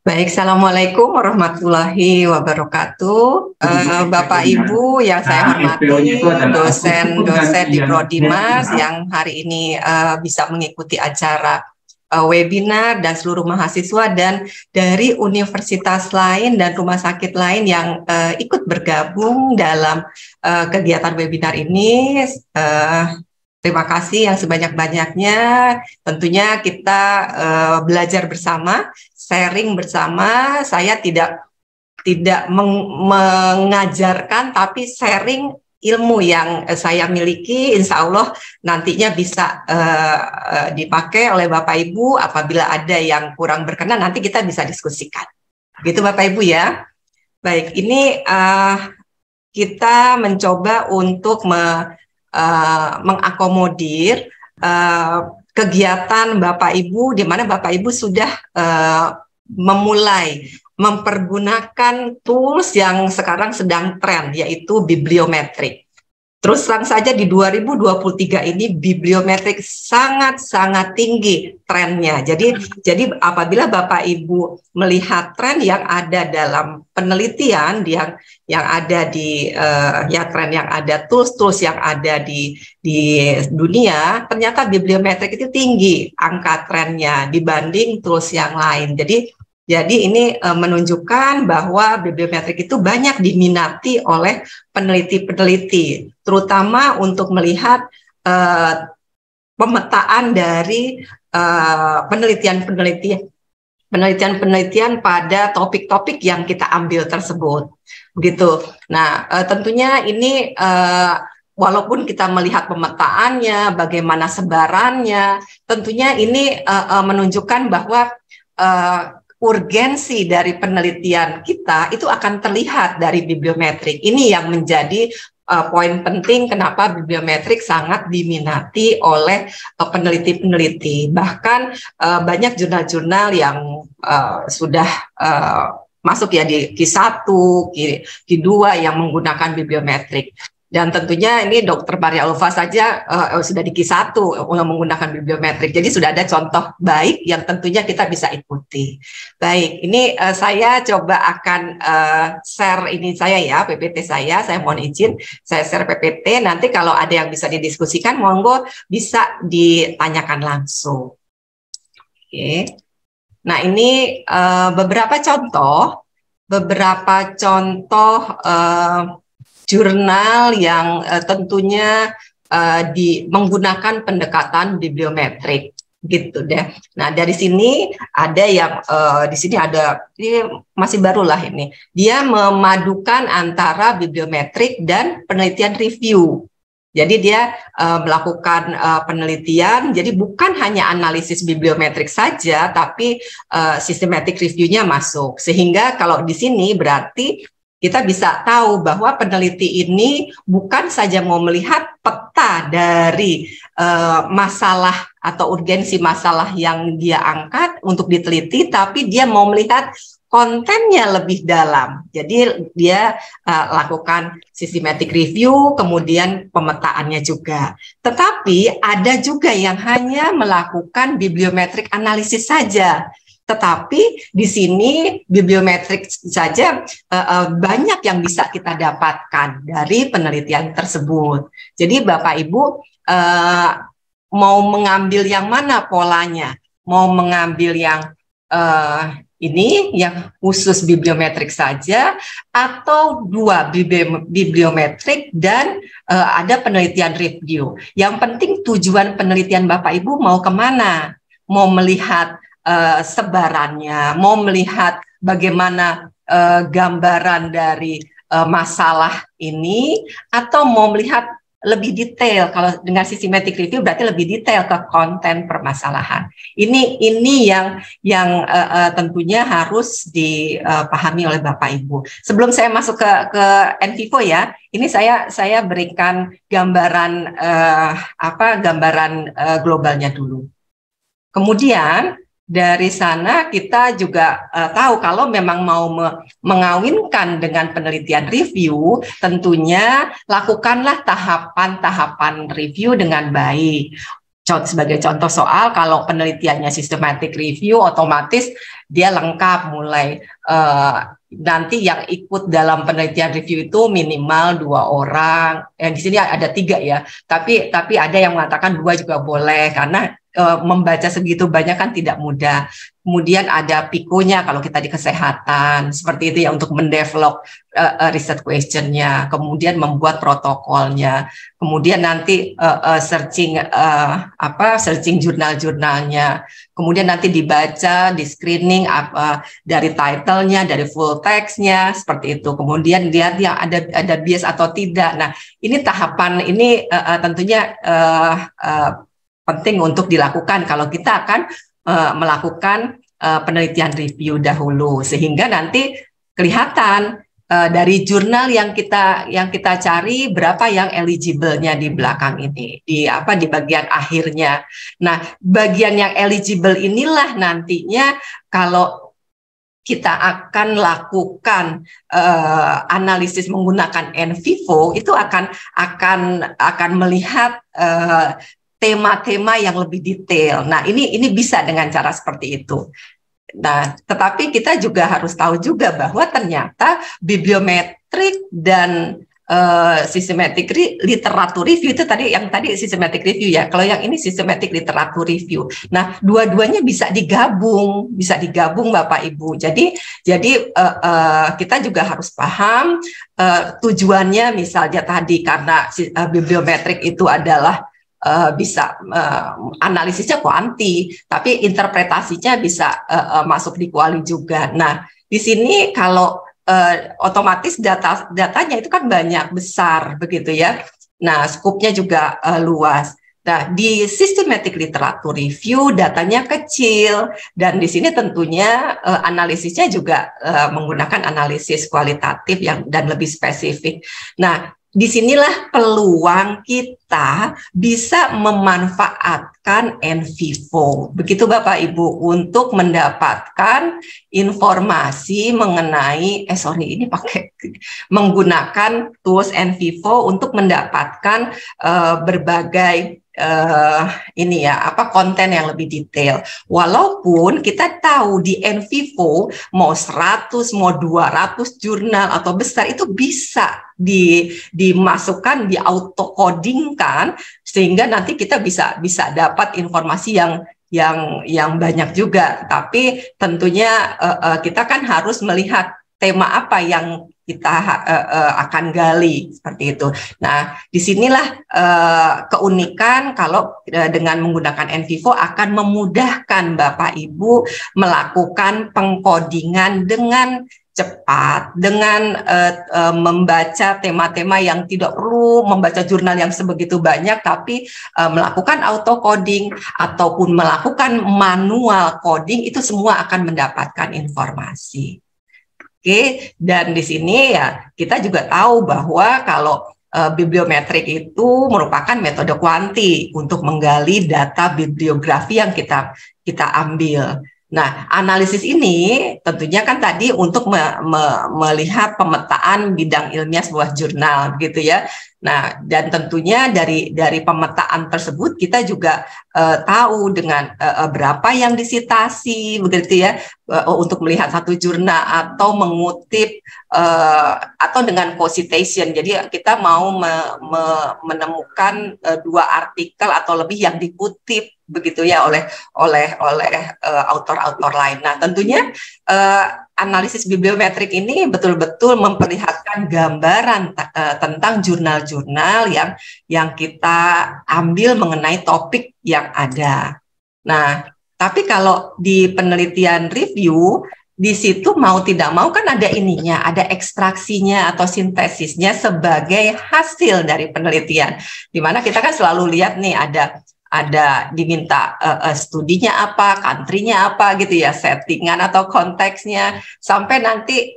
Baik, Assalamualaikum warahmatullahi wabarakatuh. Bapak Ibu yang saya hormati, dosen-dosen di Prodimas yang hari ini bisa mengikuti acara webinar, dan seluruh mahasiswa dan dari universitas lain dan rumah sakit lain yang ikut bergabung dalam kegiatan webinar ini. Terima kasih yang sebanyak-banyaknya. Tentunya kita belajar bersama, sharing bersama. Saya tidak mengajarkan, tapi sharing ilmu yang saya miliki. Insya Allah nantinya bisa dipakai oleh Bapak Ibu. Apabila ada yang kurang berkenan, nanti kita bisa diskusikan. Gitu Bapak Ibu ya. Baik, ini kita mencoba untuk mengakomodir kegiatan Bapak Ibu, di mana Bapak Ibu sudah memulai mempergunakan tools yang sekarang sedang tren, yaitu bibliometrik. Terus terang saja di 2023 ini bibliometrik sangat-sangat tinggi trennya. Jadi apabila Bapak Ibu melihat tren yang ada dalam penelitian yang ada di tren yang ada, tools yang ada di dunia, ternyata bibliometrik itu tinggi angka trennya dibanding tools yang lain. Jadi ini menunjukkan bahwa bibliometrik itu banyak diminati oleh peneliti-peneliti, terutama untuk melihat pemetaan dari penelitian pada topik-topik yang kita ambil tersebut. Begitu. Nah, tentunya ini walaupun kita melihat pemetaannya, bagaimana sebarannya, tentunya ini menunjukkan bahwa urgensi dari penelitian kita itu akan terlihat dari bibliometrik. Ini yang menjadi poin penting kenapa bibliometrik sangat diminati oleh peneliti-peneliti. Bahkan banyak jurnal-jurnal yang sudah masuk ya di Q1, Q2 yang menggunakan bibliometrik. Dan tentunya ini Dr. Maria Ulfa saja sudah di Q1 menggunakan bibliometrik. Jadi sudah ada contoh baik yang tentunya kita bisa ikuti. Baik, ini saya coba akan share ini saya ya, PPT saya mohon izin, saya share PPT. Nanti kalau ada yang bisa didiskusikan, monggo bisa ditanyakan langsung. Oke. Nah, ini beberapa contoh jurnal yang tentunya menggunakan pendekatan bibliometrik gitu deh. Nah, dari sini ada yang ini masih barulah ini. Dia memadukan antara bibliometrik dan penelitian review. Jadi dia melakukan penelitian, jadi bukan hanya analisis bibliometrik saja, tapi systematic review-nya masuk. Sehingga kalau di sini berarti kita bisa tahu bahwa peneliti ini bukan saja mau melihat peta dari masalah atau urgensi masalah yang dia angkat untuk diteliti, tapi dia mau melihat kontennya lebih dalam. Jadi dia lakukan systematic review, kemudian pemetaannya juga. Tetapi ada juga yang hanya melakukan bibliometrik analisis saja. Tetapi di sini bibliometrik saja banyak yang bisa kita dapatkan dari penelitian tersebut. Jadi Bapak Ibu mau mengambil yang mana polanya? Mau mengambil yang ini yang khusus bibliometrik saja, atau dua bibliometrik dan ada penelitian review. Yang penting tujuan penelitian Bapak Ibu mau kemana? Mau melihat sebarannya, mau melihat bagaimana gambaran dari masalah ini, atau mau melihat lebih detail. Kalau dengan systematic review berarti lebih detail ke konten permasalahan. Ini yang tentunya harus dipahami oleh Bapak Ibu. Sebelum saya masuk ke NVivo ya, ini saya berikan gambaran globalnya dulu. Kemudian dari sana kita juga tahu kalau memang mau mengawinkan dengan penelitian review, tentunya lakukanlah tahapan-tahapan review dengan baik. Sebagai contoh soal, kalau penelitiannya systematic review, otomatis dia lengkap mulai nanti yang ikut dalam penelitian review itu minimal 2 orang. Di sini ada 3 ya, tapi ada yang mengatakan 2 juga boleh karena membaca segitu banyak kan tidak mudah. Kemudian ada PICO-nya kalau kita di kesehatan, seperti itu ya, untuk mendevelop riset question-nya, kemudian membuat protokolnya, kemudian nanti searching jurnal-jurnalnya, kemudian nanti dibaca, di screening dari title-nya, dari full text-nya, seperti itu. Kemudian lihat yang ada bias atau tidak. Nah, ini tahapan ini tentunya penting untuk dilakukan kalau kita akan melakukan penelitian review dahulu, sehingga nanti kelihatan dari jurnal yang kita cari berapa yang eligible-nya di belakang ini, di bagian akhirnya. Nah, bagian yang eligible inilah nantinya kalau kita akan lakukan analisis menggunakan NVivo, itu akan melihat tema-tema yang lebih detail. Nah, ini bisa dengan cara seperti itu. Nah, tetapi kita juga harus tahu juga bahwa ternyata bibliometrik dan systematic literatur review itu tadi systematic review ya. Kalau yang ini systematic literatur review. Nah, dua-duanya bisa digabung Bapak Ibu. Jadi kita juga harus paham tujuannya, misalnya tadi karena bibliometrik itu adalah bisa analisisnya kuanti, tapi interpretasinya bisa masuk di kuali juga. Nah, di sini kalau otomatis datanya itu kan banyak, besar begitu ya. Nah, skupnya juga luas. Nah, di systematic literatur review datanya kecil, dan di sini tentunya analisisnya juga menggunakan analisis kualitatif dan lebih spesifik. Nah, disinilah peluang kita bisa memanfaatkan NVivo, begitu Bapak Ibu, untuk mendapatkan informasi mengenai menggunakan tools NVivo untuk mendapatkan berbagai konten yang lebih detail. Walaupun kita tahu di NVivo mau 100, mau 200 jurnal atau besar itu bisa dimasukkan, di auto coding kan, sehingga nanti kita bisa dapat informasi yang banyak juga. Tapi tentunya kita kan harus melihat tema apa yang kita akan gali, seperti itu. Nah, disinilah keunikan kalau dengan menggunakan NVivo akan memudahkan Bapak Ibu melakukan pengkodingan dengan cepat, dengan membaca tema-tema yang tidak perlu membaca jurnal yang sebegitu banyak, tapi melakukan auto coding ataupun melakukan manual coding, itu semua akan mendapatkan informasi. Oke, dan di sini ya kita juga tahu bahwa kalau bibliometrik itu merupakan metode kuanti untuk menggali data bibliografi yang kita ambil. Nah, analisis ini tentunya kan tadi untuk melihat pemetaan bidang ilmiah sebuah jurnal, gitu ya. Nah, dan tentunya dari pemetaan tersebut kita juga tahu dengan berapa yang disitasi, begitu ya, untuk melihat satu jurnal atau mengutip atau dengan co-citation. Jadi kita mau menemukan 2 artikel atau lebih yang dikutip, begitu ya, oleh autor-autor lain. Nah, tentunya analisis bibliometrik ini betul-betul memperlihatkan gambaran tentang jurnal-jurnal yang kita ambil mengenai topik yang ada. Nah, tapi kalau di penelitian review, di situ mau tidak mau kan ada ininya, ada ekstraksinya atau sintesisnya sebagai hasil dari penelitian. Di mana kita kan selalu lihat nih ada diminta studinya apa, country-nya apa gitu ya, settingan atau konteksnya, sampai nanti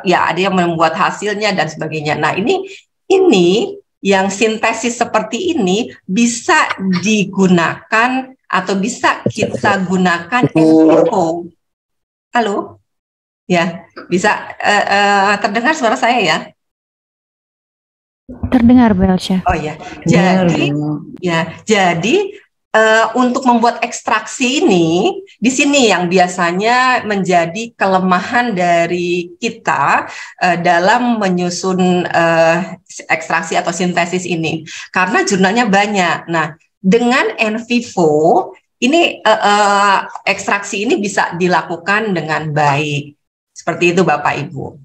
ya ada yang membuat hasilnya dan sebagainya. Nah, ini yang sintesis seperti ini bisa digunakan atau bisa kita gunakan NVivo. Halo? Ya, bisa terdengar suara saya ya? Terdengar, Mbak Elsha. Oh ya, jadi untuk membuat ekstraksi ini, di sini yang biasanya menjadi kelemahan dari kita dalam menyusun ekstraksi atau sintesis ini, karena jurnalnya banyak. Nah, dengan NVivo ini ekstraksi ini bisa dilakukan dengan baik, seperti itu Bapak Ibu.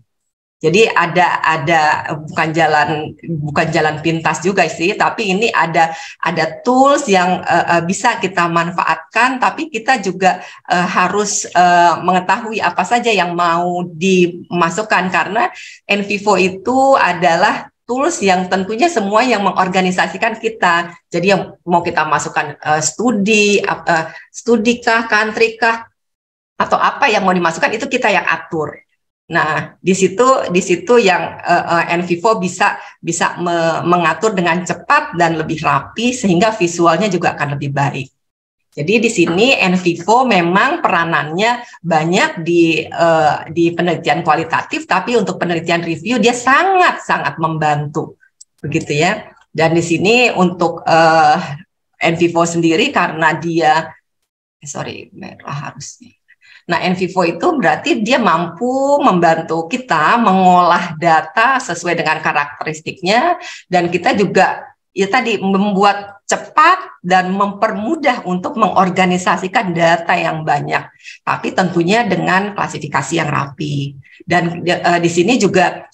Jadi ada bukan jalan pintas juga sih, tapi ini ada tools yang bisa kita manfaatkan, tapi kita juga harus mengetahui apa saja yang mau dimasukkan, karena NVivo itu adalah tools yang tentunya semua yang mengorganisasikan kita. Jadi yang mau kita masukkan studi kah, country kah, atau apa yang mau dimasukkan itu kita yang atur. Nah, di situ yang NVivo bisa mengatur dengan cepat dan lebih rapi, sehingga visualnya juga akan lebih baik. Jadi di sini NVivo memang peranannya banyak di penelitian kualitatif, tapi untuk penelitian review dia sangat membantu, begitu ya. Dan di sini untuk NVivo sendiri, karena dia merah harusnya. Nah, NVivo itu berarti dia mampu membantu kita mengolah data sesuai dengan karakteristiknya, dan kita juga ya tadi membuat cepat dan mempermudah untuk mengorganisasikan data yang banyak, tapi tentunya dengan klasifikasi yang rapi. Dan di sini juga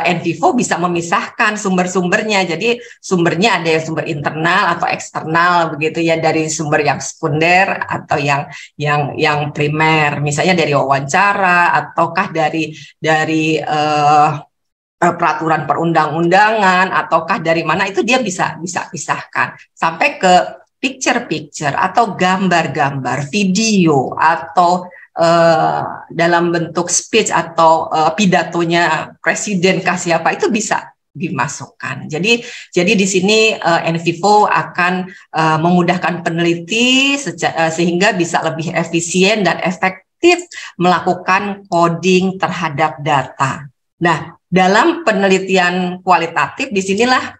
NVivo bisa memisahkan sumber-sumbernya. Jadi sumbernya ada yang sumber internal atau eksternal begitu ya, dari sumber yang sekunder atau yang primer, misalnya dari wawancara ataukah dari peraturan perundang-undangan ataukah dari mana, itu dia bisa pisahkan sampai ke picture atau gambar-gambar, video, atau dalam bentuk speech atau pidatonya presiden kah siapa, itu bisa dimasukkan. Jadi di sini NVivo akan memudahkan peneliti sehingga bisa lebih efisien dan efektif melakukan coding terhadap data. Nah, dalam penelitian kualitatif di sinilah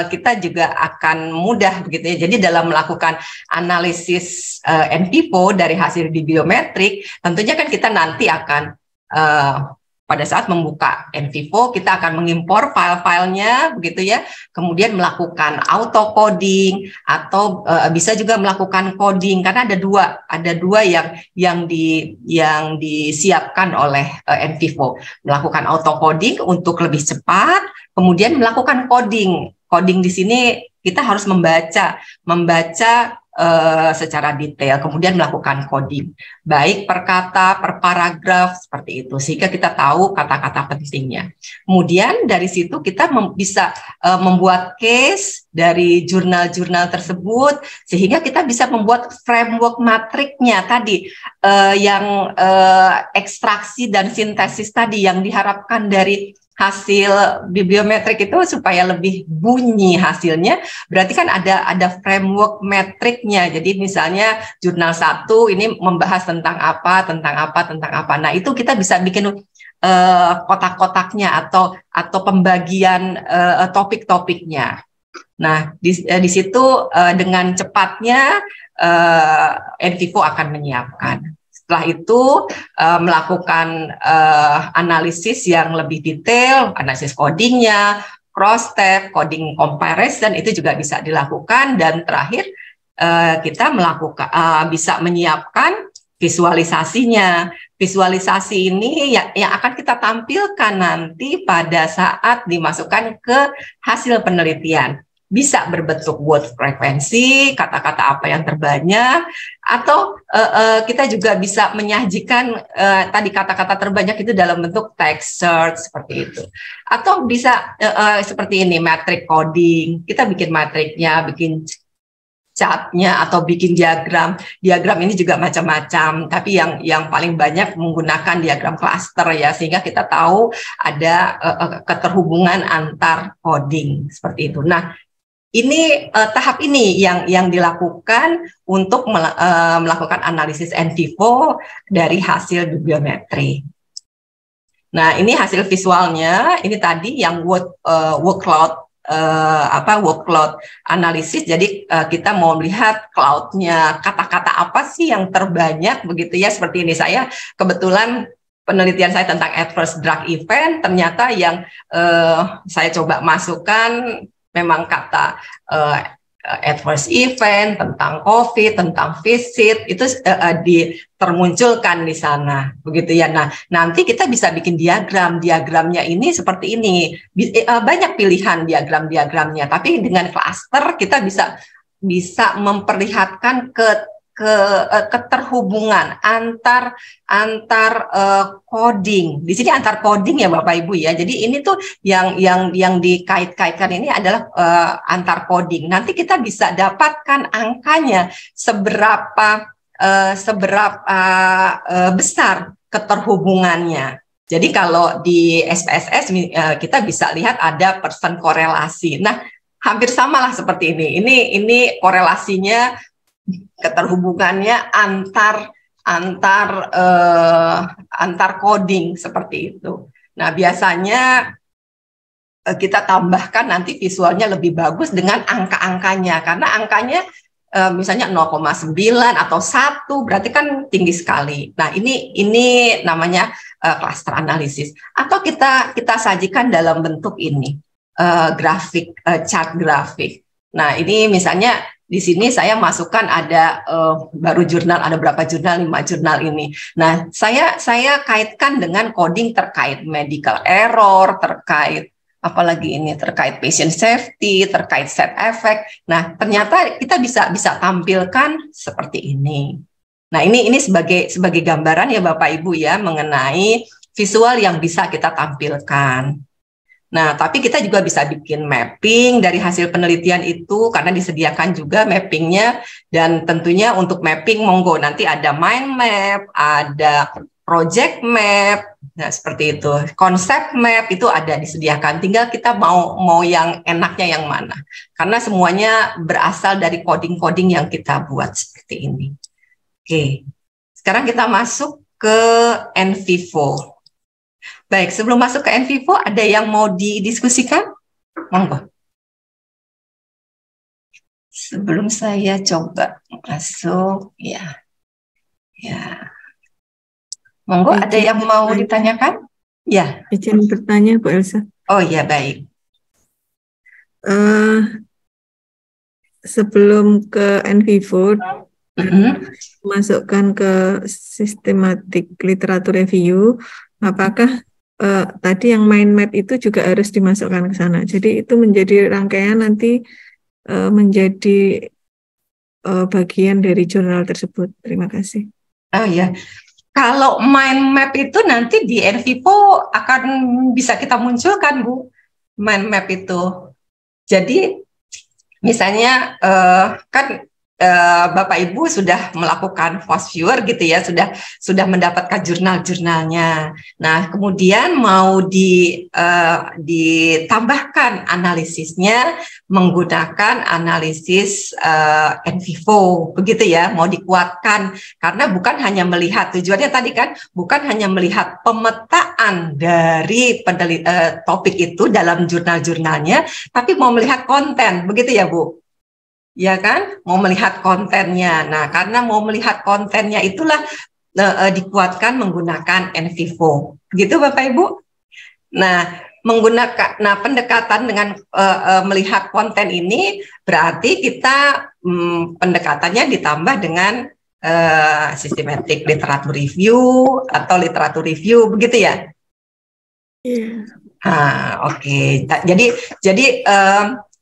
kita juga akan mudah begitu ya. Jadi dalam melakukan analisis NVivo dari hasil bibliometrik, tentunya kan kita nanti akan pada saat membuka NVivo kita akan mengimpor file-filenya begitu ya, kemudian melakukan auto coding atau bisa juga melakukan coding, karena ada dua yang disiapkan oleh NVivo, melakukan auto coding untuk lebih cepat, kemudian melakukan coding di sini kita harus membaca secara detail, kemudian melakukan coding, baik per kata, per paragraf, seperti itu, sehingga kita tahu kata-kata pentingnya. Kemudian dari situ kita bisa membuat case dari jurnal-jurnal tersebut, sehingga kita bisa membuat framework matriknya tadi, yang ekstraksi dan sintesis tadi yang diharapkan dari hasil bibliometrik itu supaya lebih bunyi hasilnya, berarti kan ada framework metriknya. Jadi misalnya jurnal 1 ini membahas tentang apa. Nah, itu kita bisa bikin kotak-kotaknya atau pembagian topik-topiknya. Nah, di situ dengan cepatnya NVivo akan menyiapkan. Setelah itu melakukan analisis yang lebih detail, analisis codingnya, cross-step, coding comparison, itu juga bisa dilakukan. Dan terakhir kita bisa menyiapkan visualisasinya. Visualisasi ini yang akan kita tampilkan nanti pada saat dimasukkan ke hasil penelitian. Bisa berbentuk word frekuensi, kata-kata apa yang terbanyak, atau kita juga bisa menyajikan tadi kata-kata terbanyak itu dalam bentuk text search seperti itu. Atau bisa seperti ini, matrix coding. Kita bikin matriknya, bikin chartnya, atau bikin diagram. Diagram ini juga macam-macam, tapi yang paling banyak menggunakan diagram cluster ya, sehingga kita tahu ada keterhubungan antar coding seperti itu. Nah, ini tahap ini yang dilakukan untuk melakukan analisis NVivo dari hasil bibliometri. Nah, ini hasil visualnya. Ini tadi yang workload workload analisis. Jadi kita mau melihat cloud-nya, kata-kata apa sih yang terbanyak begitu ya, seperti ini. Saya kebetulan penelitian saya tentang adverse drug event, ternyata yang saya coba masukkan memang kata adverse event, tentang COVID, tentang visit, itu termunculkan di sana, begitu ya. Nah, nanti kita bisa bikin diagramnya ini seperti ini. Banyak pilihan diagramnya, tapi dengan cluster kita bisa memperlihatkan keterhubungan antar coding. Di sini antar coding ya Bapak Ibu ya. Jadi ini tuh yang dikait-kaitkan ini adalah antar coding. Nanti kita bisa dapatkan angkanya seberapa besar keterhubungannya. Jadi kalau di SPSS kita bisa lihat ada persen korelasi. Nah, hampir samalah seperti ini. Ini korelasinya, keterhubungannya antar coding seperti itu. Nah, biasanya kita tambahkan nanti visualnya lebih bagus dengan angka-angkanya, karena angkanya misalnya 0,9 atau 1 berarti kan tinggi sekali. Nah, ini namanya cluster analisis, atau kita sajikan dalam bentuk ini, grafik, chart grafik. Nah, ini misalnya di sini saya masukkan ada baru jurnal, ada berapa jurnal, 5 jurnal ini. Nah, saya kaitkan dengan coding terkait medical error, terkait apalagi ini, terkait patient safety, terkait side effect. Nah, ternyata kita bisa tampilkan seperti ini. Nah, ini sebagai gambaran ya Bapak Ibu ya, mengenai visual yang bisa kita tampilkan. Nah, tapi kita juga bisa bikin mapping dari hasil penelitian itu, karena disediakan juga mappingnya. Dan tentunya untuk mapping, monggo nanti ada mind map, ada project map, nah seperti itu. Konsep map itu ada disediakan, tinggal kita mau yang enaknya yang mana. Karena semuanya berasal dari coding-coding yang kita buat seperti ini. Oke, sekarang kita masuk ke NVivo. Baik, sebelum masuk ke NVivo, ada yang mau didiskusikan? Monggo. Sebelum saya coba masuk, ya. Monggo, ada yang mau ditanyakan? Ya. Izin bertanya, Bu Elsa. Oh ya, baik. Sebelum ke NVivo, masukkan ke systematic literature review, apakah tadi yang mind map itu juga harus dimasukkan ke sana? Jadi itu menjadi rangkaian nanti menjadi bagian dari jurnal tersebut. Terima kasih. Oh ya, kalau mind map itu nanti di NVivo akan bisa kita munculkan, Bu, mind map itu. Jadi misalnya kan Bapak Ibu sudah melakukan fast viewer gitu ya, sudah mendapatkan jurnal-jurnalnya. Nah, kemudian mau ditambahkan analisisnya menggunakan analisis NVivo, begitu ya, mau dikuatkan, karena bukan hanya melihat, tujuannya tadi kan bukan hanya melihat pemetaan dari topik itu dalam jurnal-jurnalnya, tapi mau melihat konten, begitu ya Bu? Ya kan, mau melihat kontennya. Nah, karena mau melihat kontennya itulah dikuatkan menggunakan NVivo. Gitu Bapak Ibu. Nah, pendekatan dengan melihat konten ini berarti kita pendekatannya ditambah dengan systematic literature review atau literature review, begitu ya? Iya. Oke.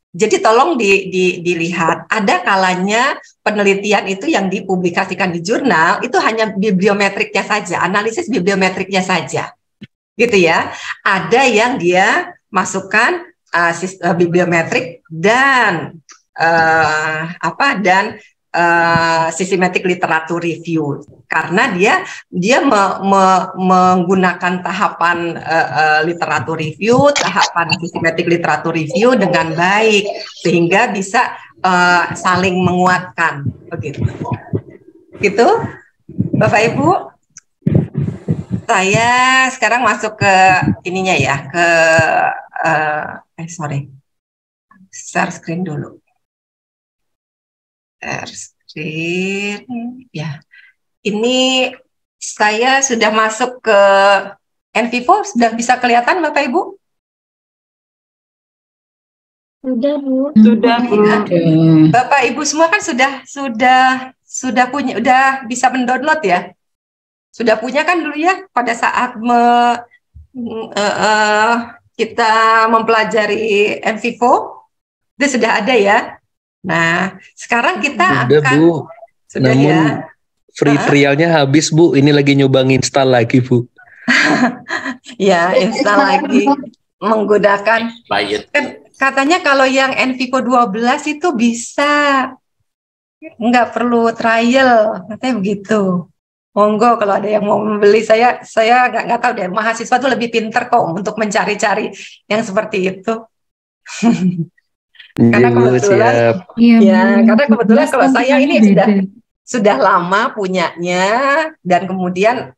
Jadi tolong dilihat, ada kalanya penelitian itu yang dipublikasikan di jurnal itu hanya bibliometriknya saja, analisis bibliometriknya saja, gitu ya. Ada yang dia masukkan bibliometrik dan systematic literature review, karena dia menggunakan tahapan literature review, tahapan systematic literature review dengan baik, sehingga bisa saling menguatkan, begitu. Gitu, Bapak Ibu. Saya sekarang masuk ke ininya ya, ke share screen dulu. Share screen, ya. Ini saya sudah masuk ke NVivo, sudah bisa kelihatan Bapak Ibu? Sudah, Bu. Sudah, Bu. Bapak Ibu semua kan sudah punya, udah bisa mendownload ya? Sudah punya kan dulu ya pada saat kita mempelajari NVivo, itu sudah ada ya. Nah, sekarang kita Sudah, akan Bu. sudah Namun ya. free trialnya habis, Bu. Ini lagi nyoba install lagi, Bu. Ya, install lagi menggunakan. Kan katanya kalau yang NVivo 12 itu bisa nggak perlu trial, katanya begitu. Monggo kalau ada yang mau membeli, saya nggak tahu deh, mahasiswa tuh lebih pinter kok untuk mencari-cari yang seperti itu. Karena kebetulan, siap. ya, karena kebetulan kalau saya ini sudah lama punyanya dan kemudian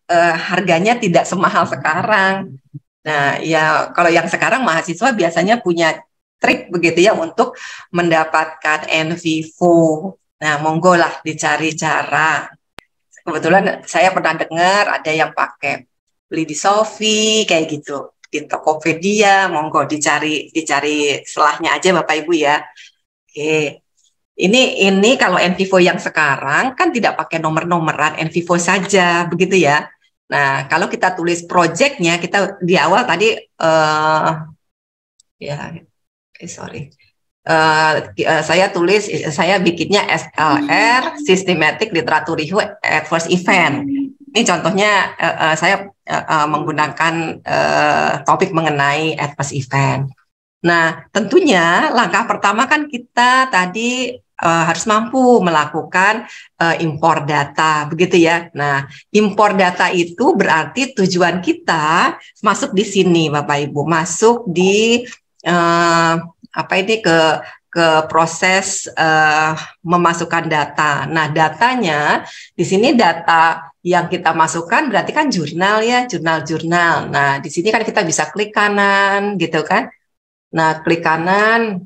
harganya tidak semahal sekarang. Nah, ya kalau yang sekarang mahasiswa biasanya punya trik begitu ya untuk mendapatkan NVivo. Nah, monggo lah dicari cara. Kebetulan saya pernah dengar ada yang pakai beli di Shopee kayak gitu, di Tokopedia, monggo dicari selahnya aja Bapak Ibu ya. Oke. Ini kalau NVivo yang sekarang kan tidak pakai nomor-nomoran, NVivo saja begitu ya. Nah, kalau kita tulis projectnya, kita di awal tadi saya bikinnya SLR, Systematic Literature Review Adverse Event. Ini contohnya saya menggunakan topik mengenai adverse event. Nah, tentunya langkah pertama kan kita tadi harus mampu melakukan impor data, begitu ya. Nah, impor data itu berarti tujuan kita masuk di sini, Bapak Ibu, masuk di ke proses memasukkan data. Nah, datanya di sini data yang kita masukkan berarti kan jurnal ya, jurnal-jurnal. Nah, di sini kan kita bisa klik kanan, gitu kan. Nah, klik kanan,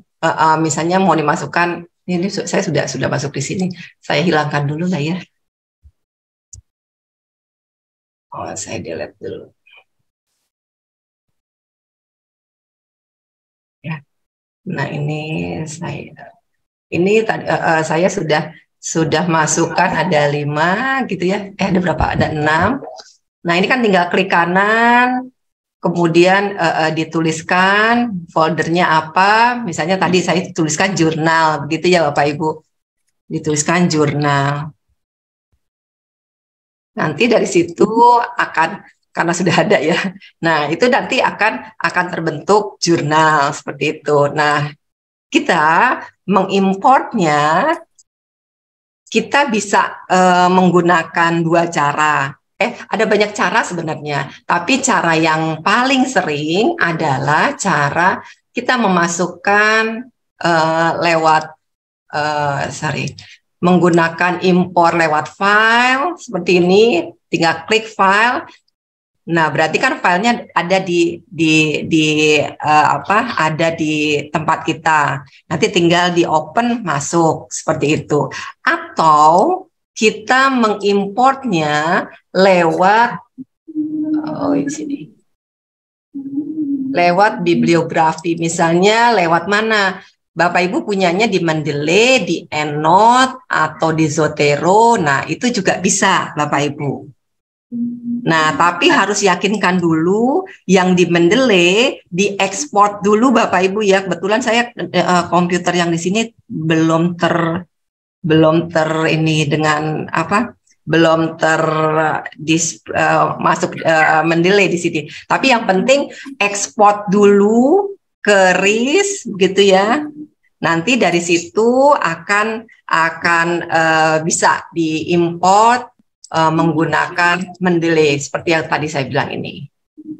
misalnya mau dimasukkan. Ini saya sudah masuk di sini. Saya hilangkan dulu lah ya. Oh, saya delete dulu. Ya. Nah, saya sudah masukkan ada 5 gitu ya. Ada berapa? Ada 6. Nah, ini kan tinggal klik kanan. Kemudian dituliskan foldernya apa, misalnya tadi saya tuliskan jurnal, begitu ya Bapak Ibu, dituliskan jurnal. Nanti dari situ karena sudah ada ya, nah itu nanti akan terbentuk jurnal seperti itu. Nah, kita mengimportnya, kita bisa menggunakan 2 cara. Ada banyak cara sebenarnya, tapi cara yang paling sering adalah cara kita memasukkan menggunakan impor lewat file seperti ini, tinggal klik file. Nah, berarti kan filenya ada ada di tempat kita. Nanti tinggal di open, masuk seperti itu. Atau kita mengimportnya lewat lewat bibliografi, misalnya lewat mana? Bapak Ibu punyanya di Mendeley, di EndNote atau di Zotero. Nah, itu juga bisa Bapak Ibu. Nah, tapi harus yakinkan dulu yang di Mendeley diekspor dulu Bapak Ibu ya. Kebetulan saya komputer yang di sini belum masuk Mendeley di sini. Tapi yang penting ekspor dulu ke RIS gitu ya. Nanti dari situ akan bisa diimport menggunakan Mendeley seperti yang tadi saya bilang ini.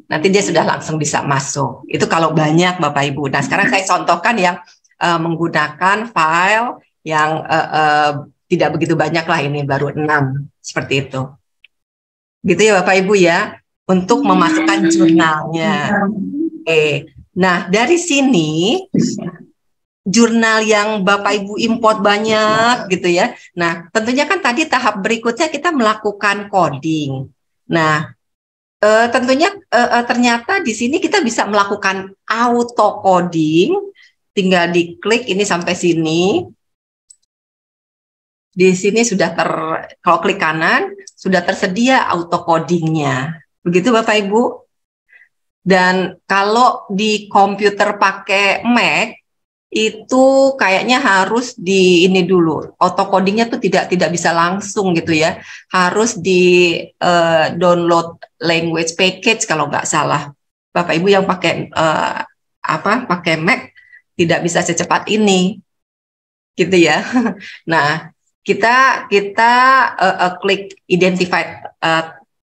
Nanti dia sudah langsung bisa masuk. Itu kalau banyak Bapak Ibu. Nah, sekarang saya contohkan yang menggunakan file yang tidak begitu banyak lah, ini baru 6 seperti itu. Gitu ya Bapak Ibu ya, untuk memasukkan jurnalnya. Nah, dari sini jurnal yang Bapak Ibu import banyak gitu ya. Nah, tentunya kan tadi tahap berikutnya kita melakukan coding. Nah, tentunya ternyata di sini kita bisa melakukan auto coding. Tinggal diklik ini sampai sini. Di sini sudah kalau klik kanan sudah tersedia auto codingnya. Begitu Bapak Ibu. Dan kalau di komputer pakai Mac itu kayaknya harus di ini dulu, auto codingnya tuh tidak bisa langsung gitu ya, harus di download language package kalau nggak salah. Bapak Ibu yang pakai pakai Mac tidak bisa secepat ini gitu ya. Nah, kita klik identified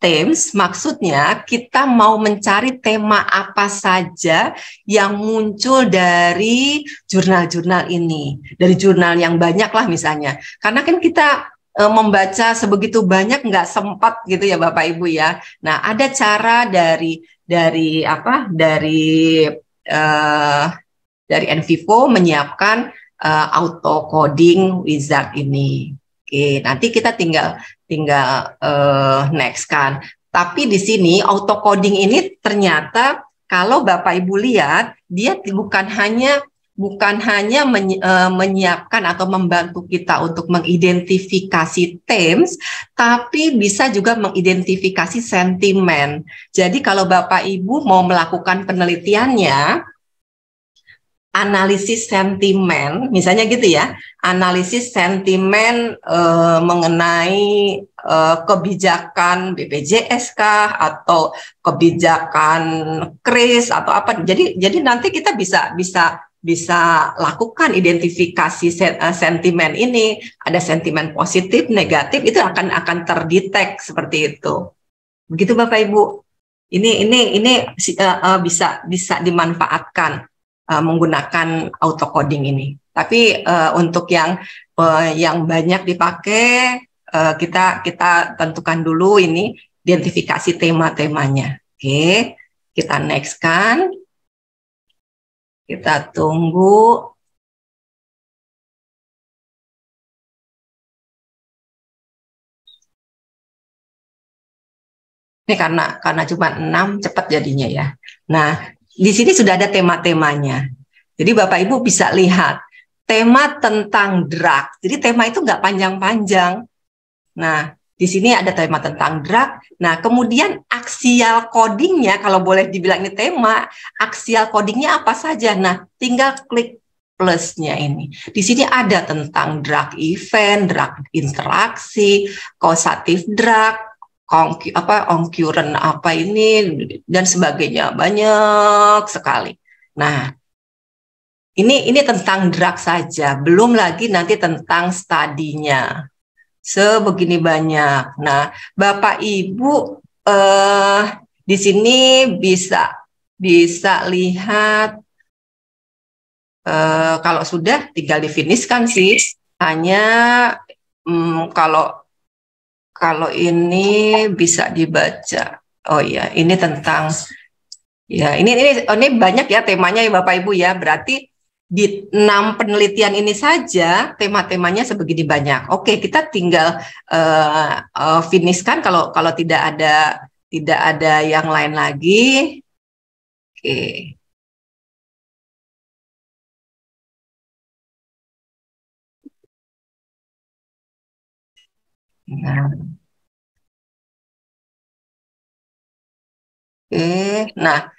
themes, maksudnya kita mau mencari tema apa saja yang muncul dari jurnal-jurnal ini, dari jurnal yang banyak lah misalnya. Karena kan kita membaca sebegitu banyak nggak sempat gitu ya Bapak Ibu ya. Nah, ada cara dari NVivo menyiapkan auto coding wizard ini. Oke, nanti kita tinggal next kan. Tapi di sini auto coding ini ternyata kalau Bapak Ibu lihat dia bukan hanya menyiapkan atau membantu kita untuk mengidentifikasi themes, tapi bisa juga mengidentifikasi sentimen. Jadi kalau Bapak Ibu mau melakukan penelitiannya, analisis sentimen, misalnya gitu ya, analisis sentimen mengenai kebijakan BPJS kah atau kebijakan KRIS atau apa. Jadi nanti kita bisa lakukan identifikasi sentimen ini, ada sentimen positif, negatif, itu akan terdetek seperti itu. Begitu Bapak Ibu. Ini bisa dimanfaatkan menggunakan auto coding ini. Tapi untuk yang banyak dipakai, kita tentukan dulu ini identifikasi tema-temanya. Oke, kita next kan. Kita tunggu. Ini karena cuma 6 cepat jadinya ya. Nah, di sini sudah ada tema-temanya. Jadi Bapak Ibu bisa lihat tema tentang drug. Jadi tema itu nggak panjang-panjang. Nah, di sini ada tema tentang drug. Nah, kemudian aksial codingnya, kalau boleh dibilang ini tema, aksial codingnya apa saja? Nah, tinggal klik plusnya ini. Di sini ada tentang drug event, drug interaksi, causative drug, occurrence apa ini dan sebagainya, banyak sekali. Nah, ini tentang drug saja, belum lagi nanti tentang studinya. Sebegini banyak. Nah, Bapak Ibu di sini bisa lihat kalau sudah tinggal difinishkan sih. Hanya kalau ini bisa dibaca. Oh iya, ini tentang ya ini banyak ya temanya ya Bapak Ibu ya. Berarti di 6 penelitian ini saja tema-temanya sebegini banyak. Oke, kita tinggal finishkan kalau tidak ada yang lain lagi. Oke. Nah,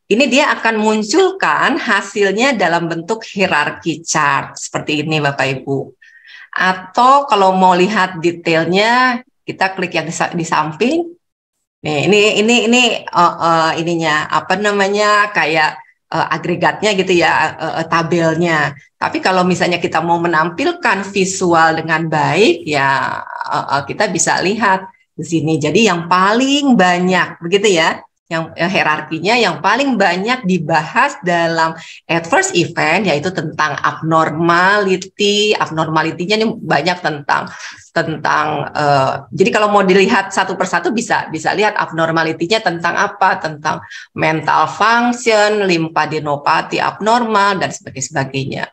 ini dia akan munculkan hasilnya dalam bentuk hierarki chart seperti ini Bapak Ibu. Atau kalau mau lihat detailnya, kita klik yang di samping. Nih, ini ininya apa namanya kayak agregatnya gitu ya, tabelnya. Tapi kalau misalnya kita mau menampilkan visual dengan baik, ya kita bisa lihat di sini. Jadi yang paling banyak, begitu ya, yang hierarkinya yang paling banyak dibahas dalam adverse event yaitu tentang abnormality-nya ini banyak tentang jadi kalau mau dilihat satu persatu bisa lihat abnormality-nya tentang apa, tentang mental function, lymphadenopathy abnormal dan sebagainya.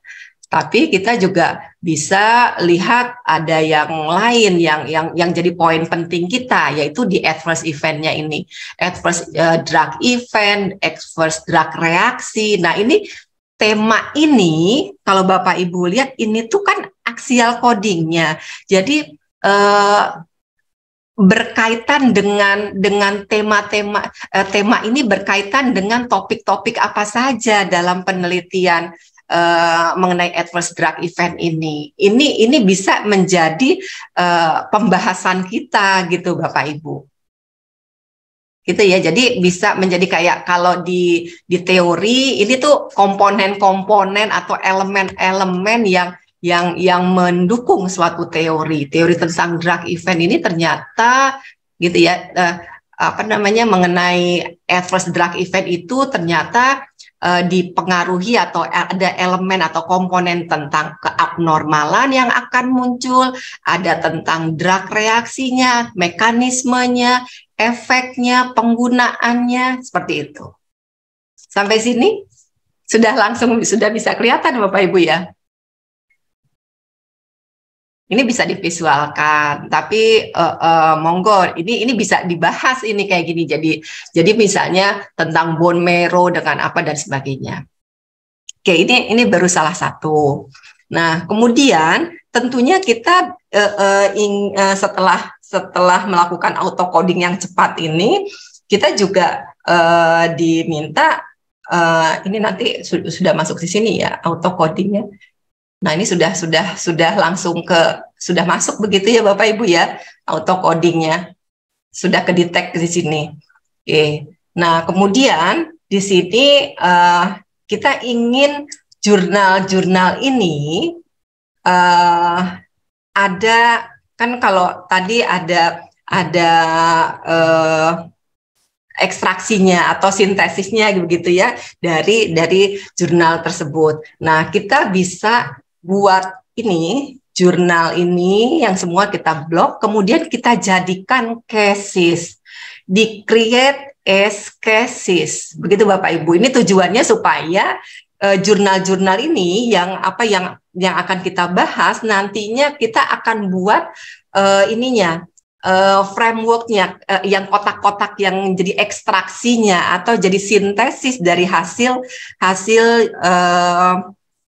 Tapi kita juga bisa lihat ada yang lain yang jadi poin penting kita, yaitu di adverse event-nya ini. Adverse drug event, adverse drug reaksi. Nah, ini tema ini, kalau Bapak Ibu lihat, ini tuh kan axial coding-nya. Jadi berkaitan dengan tema ini berkaitan dengan topik-topik apa saja dalam penelitian mengenai adverse drug event ini. Ini bisa menjadi pembahasan kita gitu Bapak Ibu. Gitu ya. Jadi bisa menjadi kayak kalau di teori ini tuh komponen-komponen atau elemen-elemen yang mendukung suatu teori tentang drug event ini ternyata gitu ya, mengenai adverse drug event itu ternyata dipengaruhi atau ada elemen atau komponen tentang keabnormalan yang akan muncul, ada tentang drug reaksinya, mekanismenya, efeknya, penggunaannya, seperti itu. Sampai sini sudah bisa kelihatan Bapak Ibu ya. Ini bisa divisualkan, tapi monggo ini bisa dibahas ini kayak gini. Jadi misalnya tentang bone marrow dengan apa dan sebagainya. Oke, ini baru salah satu. Nah, kemudian tentunya kita setelah melakukan auto coding yang cepat ini, kita juga diminta ini nanti sudah masuk di sini ya auto codingnya. Nah, ini sudah langsung sudah masuk begitu ya Bapak Ibu ya, auto codingnya sudah kedetek di sini. Oke. Nah, kemudian di sini kita ingin jurnal-jurnal ini ada kan, kalau tadi ada ekstraksinya atau sintesisnya begitu ya dari jurnal tersebut. Nah, kita bisa buat ini jurnal ini yang semua kita blok, kemudian kita jadikan cases, di create as cases, begitu Bapak Ibu. Ini tujuannya supaya jurnal-jurnal ini yang akan kita bahas nantinya kita akan buat frameworknya, yang kotak-kotak yang jadi ekstraksinya atau jadi sintesis dari hasil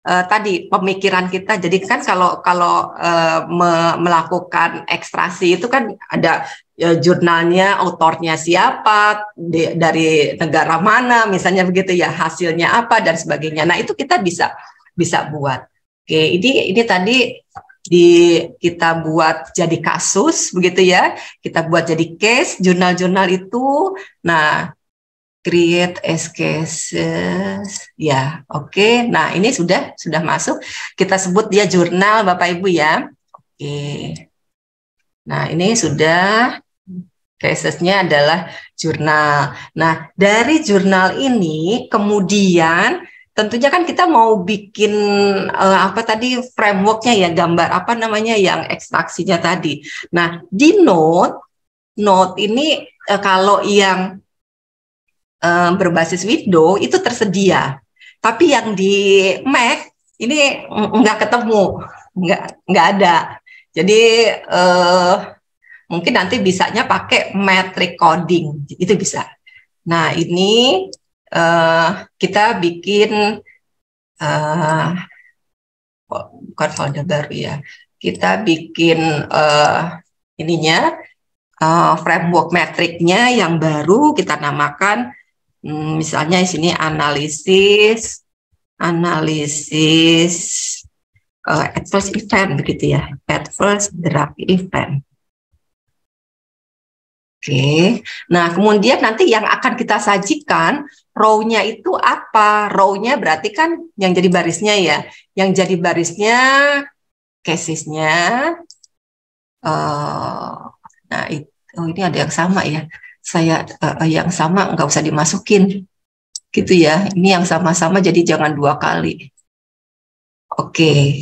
tadi pemikiran kita. Jadi kan kalau melakukan ekstraksi itu kan ada jurnalnya, autornya siapa, dari negara mana, misalnya begitu ya, hasilnya apa dan sebagainya. Nah, itu kita bisa buat. Oke, ini tadi kita buat jadi kasus begitu ya, kita buat jadi case jurnal-jurnal itu. Nah, create as cases ya, oke. Nah, ini sudah masuk, kita sebut dia jurnal Bapak Ibu ya. Oke, nah ini sudah casesnya adalah jurnal. Nah, dari jurnal ini kemudian tentunya kan kita mau bikin frameworknya ya, gambar yang ekstraksinya tadi. Nah, di note ini kalau yang berbasis Windows itu tersedia, tapi yang di Mac ini nggak ketemu, nggak ada. Jadi mungkin nanti bisanya pakai metric coding, itu bisa. Nah, ini kita bikin bukan folder baru ya, kita bikin framework metriknya yang baru, kita namakan misalnya di sini analisis adverse event begitu ya, adverse drug event. Oke, nah kemudian nanti yang akan kita sajikan row-nya itu apa? Row-nya berarti kan yang jadi barisnya ya, yang jadi barisnya cases-nya. Nah, ini ada yang sama ya. Saya yang sama nggak usah dimasukin gitu ya, ini yang sama-sama jadi jangan 2 kali. Oke,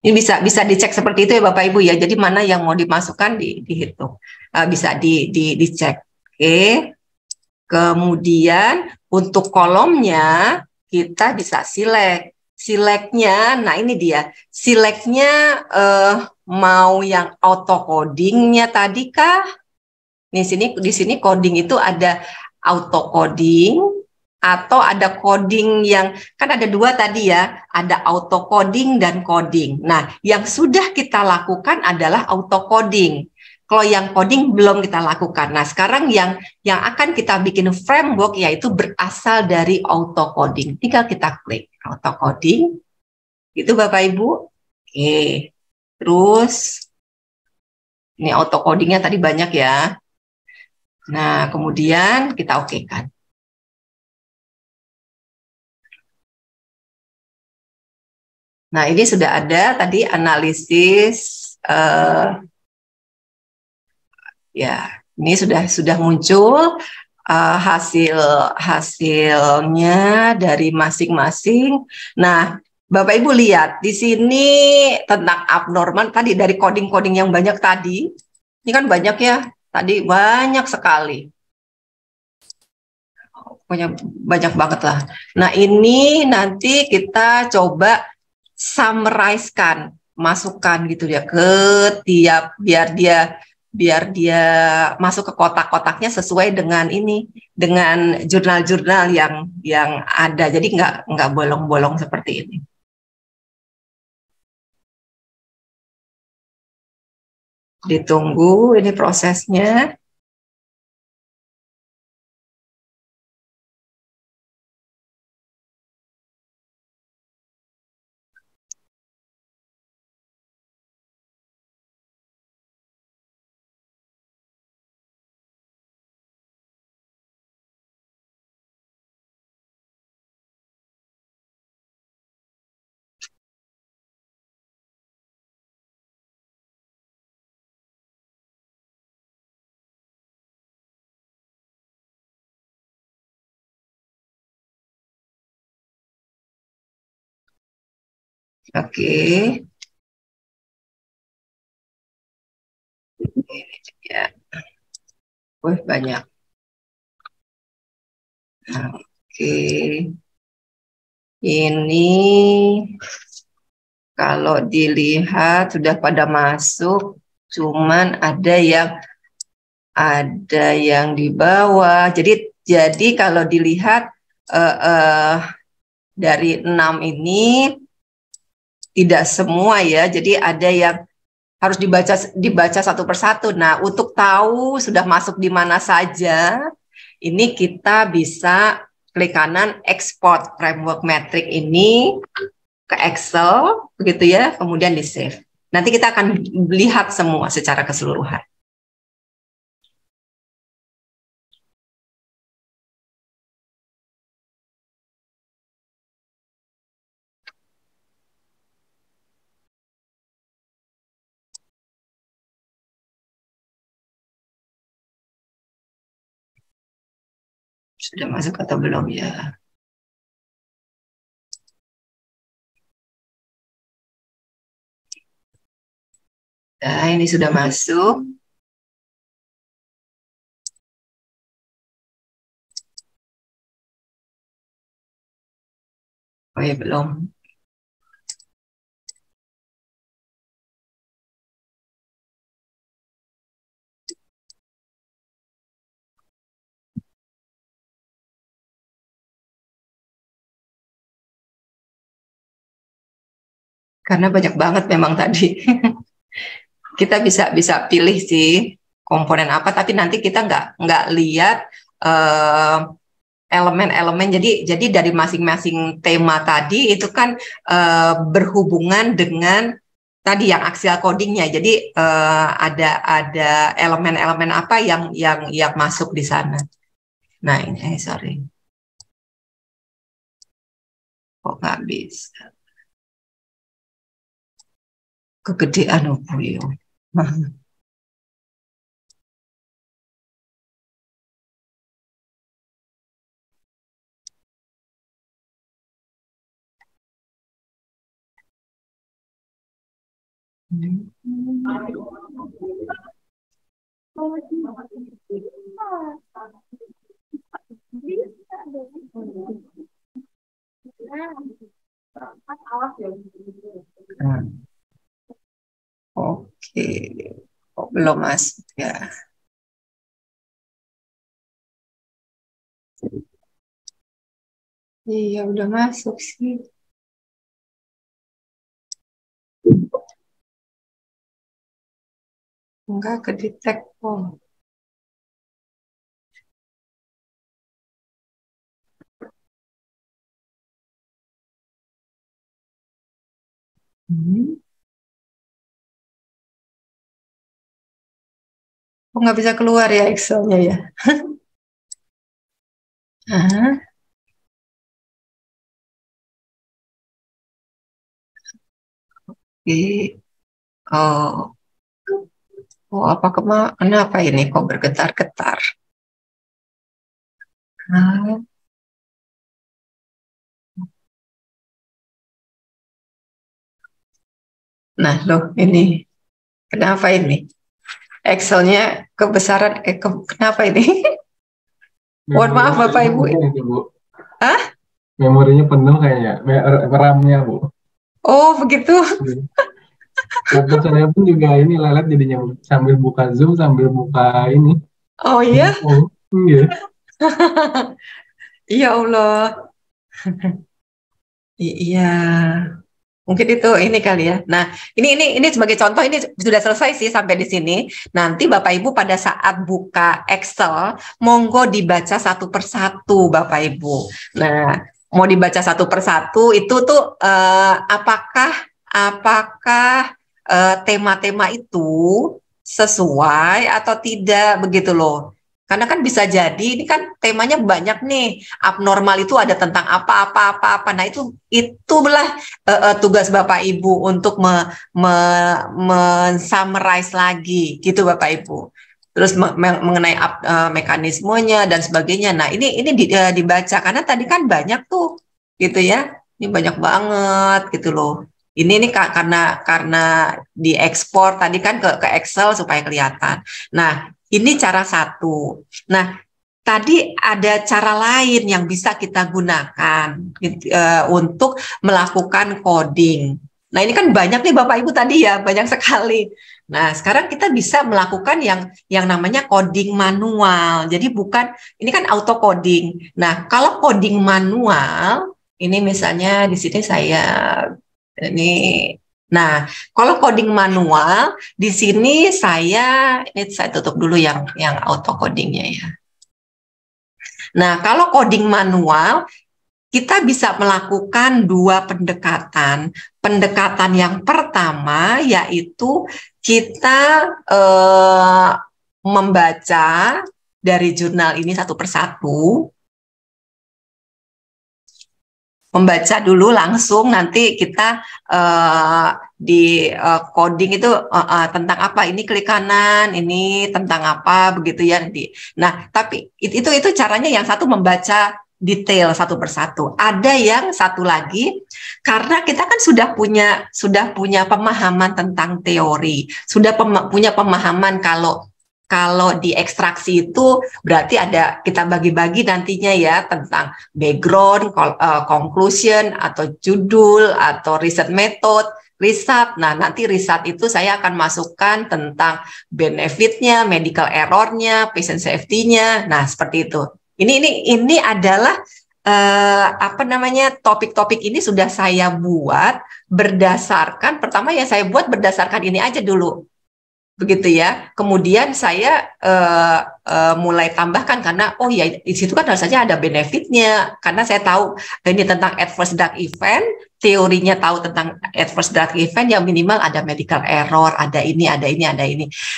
ini bisa dicek seperti itu ya Bapak Ibu ya, jadi mana yang mau dimasukkan dihitung, bisa dicek. Oke, kemudian untuk kolomnya kita bisa Select-nya, nah ini dia. Select-nya mau yang auto coding-nya tadi kah? Di sini coding itu ada auto coding atau ada coding yang kan ada dua tadi ya, ada auto coding dan coding. Nah, yang sudah kita lakukan adalah auto coding. Kalau yang coding belum kita lakukan. Nah, sekarang yang akan kita bikin framework yaitu berasal dari auto coding. Tinggal kita klik auto coding. Gitu Bapak Ibu. Oke. Terus ini auto codingnya tadi banyak ya. Nah, kemudian kita okekan. Nah, ini sudah ada tadi analisis ya. Ini sudah muncul hasilnya dari masing-masing. Nah, Bapak Ibu lihat di sini tentang abnormal tadi dari coding-coding yang banyak tadi. Ini kan banyak ya. Tadi banyak sekali. Banyak banget lah. Nah, ini nanti kita coba summarize-kan, masukkan gitu ya ke tiap biar dia masuk ke kotak-kotaknya sesuai dengan ini, dengan jurnal-jurnal yang ada. Jadi nggak bolong-bolong seperti ini. Ditunggu ini prosesnya. Oke. Ya. Wih, banyak. Oke. Ini kalau dilihat sudah pada masuk, cuman ada yang di bawah. Jadi kalau dilihat dari 6 ini tidak semua ya. Jadi ada yang harus dibaca satu persatu. Nah, untuk tahu sudah masuk di mana saja, ini kita bisa klik kanan export framework metric ini ke Excel, begitu ya, kemudian di save. Nanti kita akan lihat semua secara keseluruhan. Sudah masuk atau belum ya? Nah, ini sudah masuk. Oh ya, belum. Karena banyak banget memang tadi. Kita bisa pilih sih komponen apa, tapi nanti kita nggak lihat elemen-elemen. Jadi dari masing-masing tema tadi itu kan berhubungan dengan tadi yang axial codingnya. Jadi ada elemen-elemen apa yang masuk di sana. Nah ini sorry, kok nggak bisa. Kegedean Bu yo. kok belum masuk ya? Iya, udah masuk sih. Enggak ke detect. Oh. Oh, nggak bisa keluar ya Excel-nya ya? Ah, oke. Oh, oh apa kenapa ini kok bergetar-getar? Ah, nah, loh ini kenapa ini? Excel-nya kebesaran, kenapa ini? Mohon maaf Memorinya Bapak kayaknya Ibu. penuh itu, Bu. Hah? Memorinya penuh kayaknya, RAM-nya, Bu. Oh, begitu. Laptop saya pun juga ini lelet jadinya, Bu. Sambil buka Zoom, sambil buka ini. Oh iya? Oh, iya. Ya Allah. Iya. Mungkin itu ini kali ya. Nah, ini sebagai contoh ini sudah selesai sih sampai di sini. Nanti Bapak Ibu pada saat buka Excel, monggo dibaca satu persatu Bapak Ibu. Nah, mau dibaca satu persatu itu tuh apakah tema-tema itu sesuai atau tidak begitu loh. Karena kan bisa jadi ini kan temanya banyak nih. Abnormal itu ada tentang apa. Nah, itu belah tugas Bapak Ibu untuk men-summarize lagi gitu Bapak Ibu. Terus mengenai mekanismenya dan sebagainya. Nah, ini dibaca karena tadi kan banyak tuh gitu ya. Ini banyak banget gitu loh. Ini karena diekspor tadi kan ke Excel supaya kelihatan. Nah, ini cara satu. Nah, tadi ada cara lain yang bisa kita gunakan untuk melakukan coding. Nah, ini kan banyak nih Bapak Ibu tadi ya, banyak sekali. Nah, sekarang kita bisa melakukan yang namanya coding manual. Jadi ini kan auto coding. Nah, kalau coding manual, ini misalnya di sini ini. Nah, kalau coding manual di sini ini saya tutup dulu yang auto codingnya ya. Nah, kalau coding manual kita bisa melakukan dua pendekatan. Pendekatan yang pertama yaitu kita membaca dari jurnal ini satu persatu. Membaca dulu langsung, nanti kita di coding itu tentang apa, ini klik kanan, ini tentang apa begitu ya nanti. Nah, tapi itu caranya yang satu membaca detail satu persatu. Ada yang satu lagi karena kita kan sudah punya pemahaman tentang teori, sudah punya pemahaman kalau di ekstraksi itu berarti kita bagi-bagi nantinya ya tentang background, conclusion, atau judul, atau riset method, riset. Nah, nanti riset itu saya akan masukkan tentang benefitnya, medical errornya, patient safety-nya. Nah, seperti itu. Ini adalah topik-topik ini sudah saya buat pertama ya saya buat berdasarkan ini aja dulu. Begitu ya. Kemudian saya mulai tambahkan karena oh ya di situ kan harusnya ada benefitnya karena saya tahu ini tentang adverse drug event, teorinya tahu tentang adverse drug event yang minimal ada medical error, ada ini.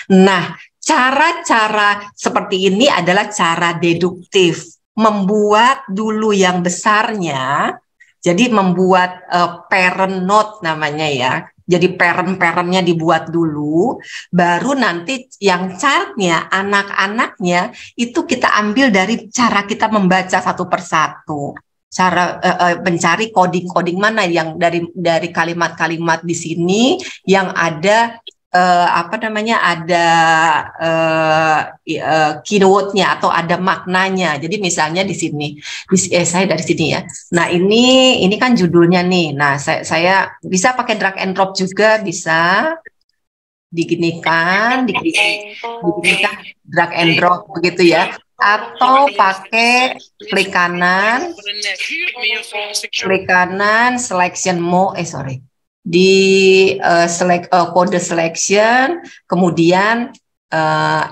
Nah, cara-cara seperti ini adalah cara deduktif, membuat dulu yang besarnya. Jadi membuat parent note namanya ya. Jadi parent-parentnya dibuat dulu, baru nanti yang child-nya, anak-anaknya itu kita ambil dari cara kita membaca satu persatu. Cara mencari coding-coding mana yang dari kalimat-kalimat di sini yang ada ada keyword-nya atau ada maknanya. Jadi misalnya di sini, saya dari sini ya. Nah ini kan judulnya nih. Nah saya bisa pakai drag and drop juga bisa. diginikan drag and drop begitu ya, atau pakai klik kanan selection mode, di kode selection, kemudian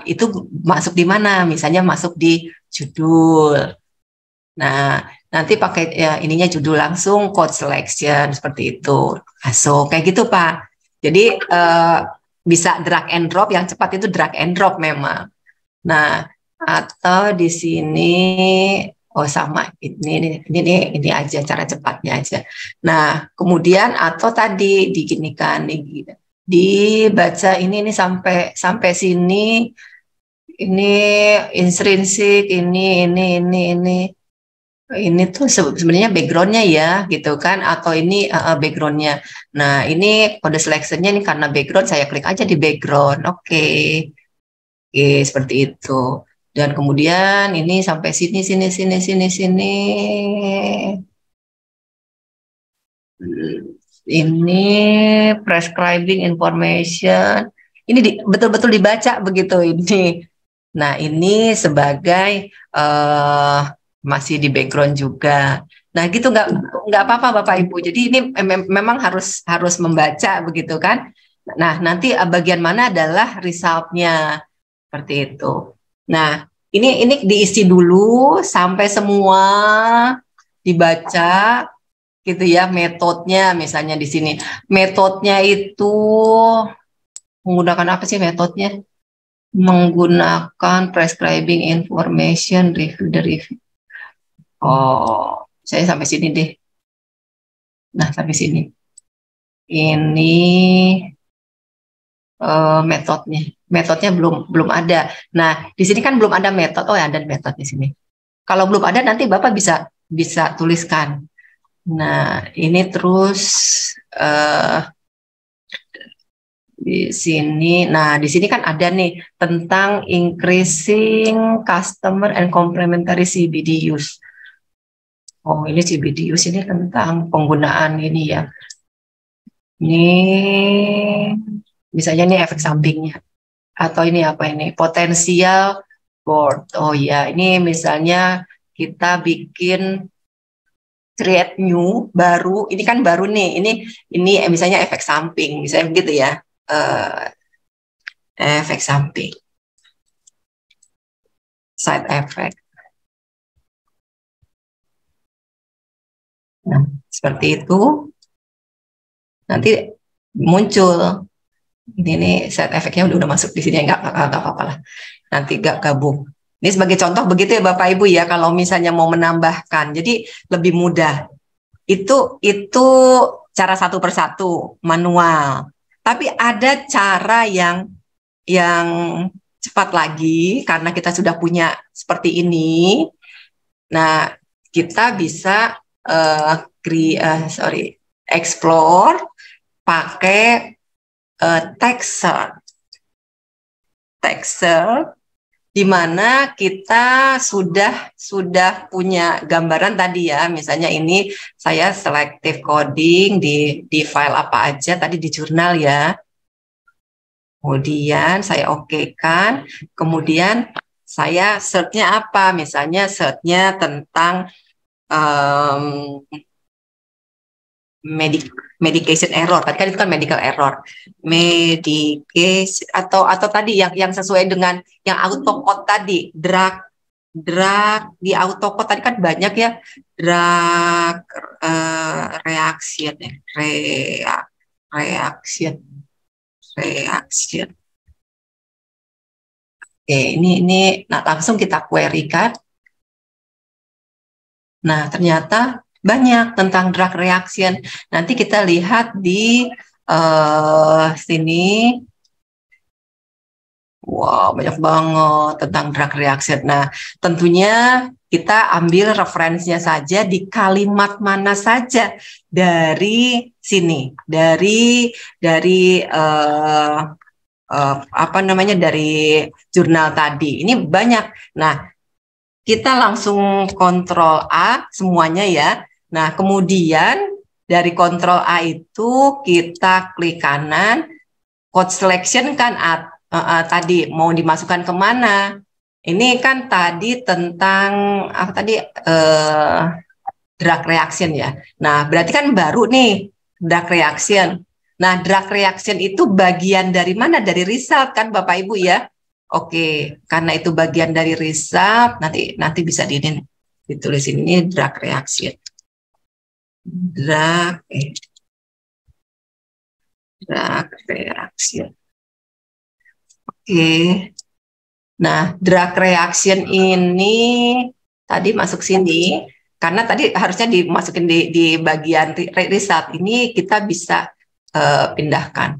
itu masuk di mana, misalnya masuk di judul. Nah, nanti pakai ininya judul langsung code selection seperti itu. Masuk kayak gitu, Pak. Jadi bisa drag and drop, yang cepat itu drag and drop memang. Nah, atau di sini sama ini aja cara cepatnya aja. Nah, kemudian atau tadi diginikan dibaca ini sampai sini, ini intrinsik, ini tuh sebenarnya backgroundnya ya gitu kan, atau ini backgroundnya. Nah, ini kode seleksinya ini karena background, saya klik aja di background. Oke, seperti itu. Dan kemudian ini sampai sini. Ini prescribing information, ini betul-betul dibaca begitu ini. Nah, ini sebagai masih di background juga. Nah, gitu nggak apa-apa Bapak Ibu. Jadi ini memang harus membaca begitu kan. Nah, nanti bagian mana adalah resultnya seperti itu. Nah, ini diisi dulu sampai semua dibaca gitu ya, metodenya misalnya di sini. Metodenya itu menggunakan apa sih metodenya? Menggunakan prescribing information, review. Oh, saya sampai sini deh. Nah, sampai sini. Ini metodenya belum ada. Nah, di sini kan belum ada metode. Oh, ya, ada metode di sini. Kalau belum ada, nanti Bapak bisa tuliskan. Nah, ini terus di sini. Nah, di sini kan ada nih tentang increasing customer and complementary CBD use. Oh, ini CBD use ini tentang penggunaan ini ya. Ini misalnya ini efek sampingnya. Atau ini apa ini? Potensial board. Oh ya, ini misalnya kita bikin create new baru. Ini kan baru nih. Ini misalnya efek samping, misalnya begitu ya. Efek samping. Side effect. Nah, seperti itu. Nanti muncul ini side effect-nya udah masuk di sini, nggak apa-apa lah. Nanti nggak gabung. Ini sebagai contoh begitu ya Bapak Ibu ya, kalau misalnya mau menambahkan. Jadi lebih mudah. Itu cara satu persatu manual. Tapi ada cara yang cepat lagi karena kita sudah punya seperti ini. Nah, kita bisa explore pakai text search, di mana kita sudah punya gambaran tadi ya, misalnya ini saya selective coding di file apa aja tadi di jurnal ya. Kemudian saya okekan, kemudian saya search-nya apa? Misalnya search-nya tentang medication error. Tadi kan itu kan medical error. Medication atau tadi yang sesuai dengan yang autocode tadi, drug di autocode tadi kan banyak ya, drug reaction. Oke, ini nah langsung kita query kan. Nah, ternyata banyak tentang drug reaction. Nanti kita lihat di sini. Wow, banyak banget tentang drug reaction. Nah, tentunya kita ambil referensinya saja di kalimat mana saja dari sini, dari jurnal tadi. Ini banyak. Nah, kita langsung kontrol A semuanya ya. Nah, kemudian dari kontrol A itu kita klik kanan, code selection kan tadi mau dimasukkan kemana? Ini kan tadi tentang apa tadi drug reaction ya. Nah, berarti kan baru nih drug reaction. Nah, drug reaction itu bagian dari mana? Dari result kan Bapak Ibu ya. Oke, karena itu bagian dari result, nanti bisa ditulis ini drug reaction. Drug reaction. Oke. Nah, drug reaction ini tadi masuk sini. Karena tadi harusnya dimasukin di bagian result ini kita bisa pindahkan.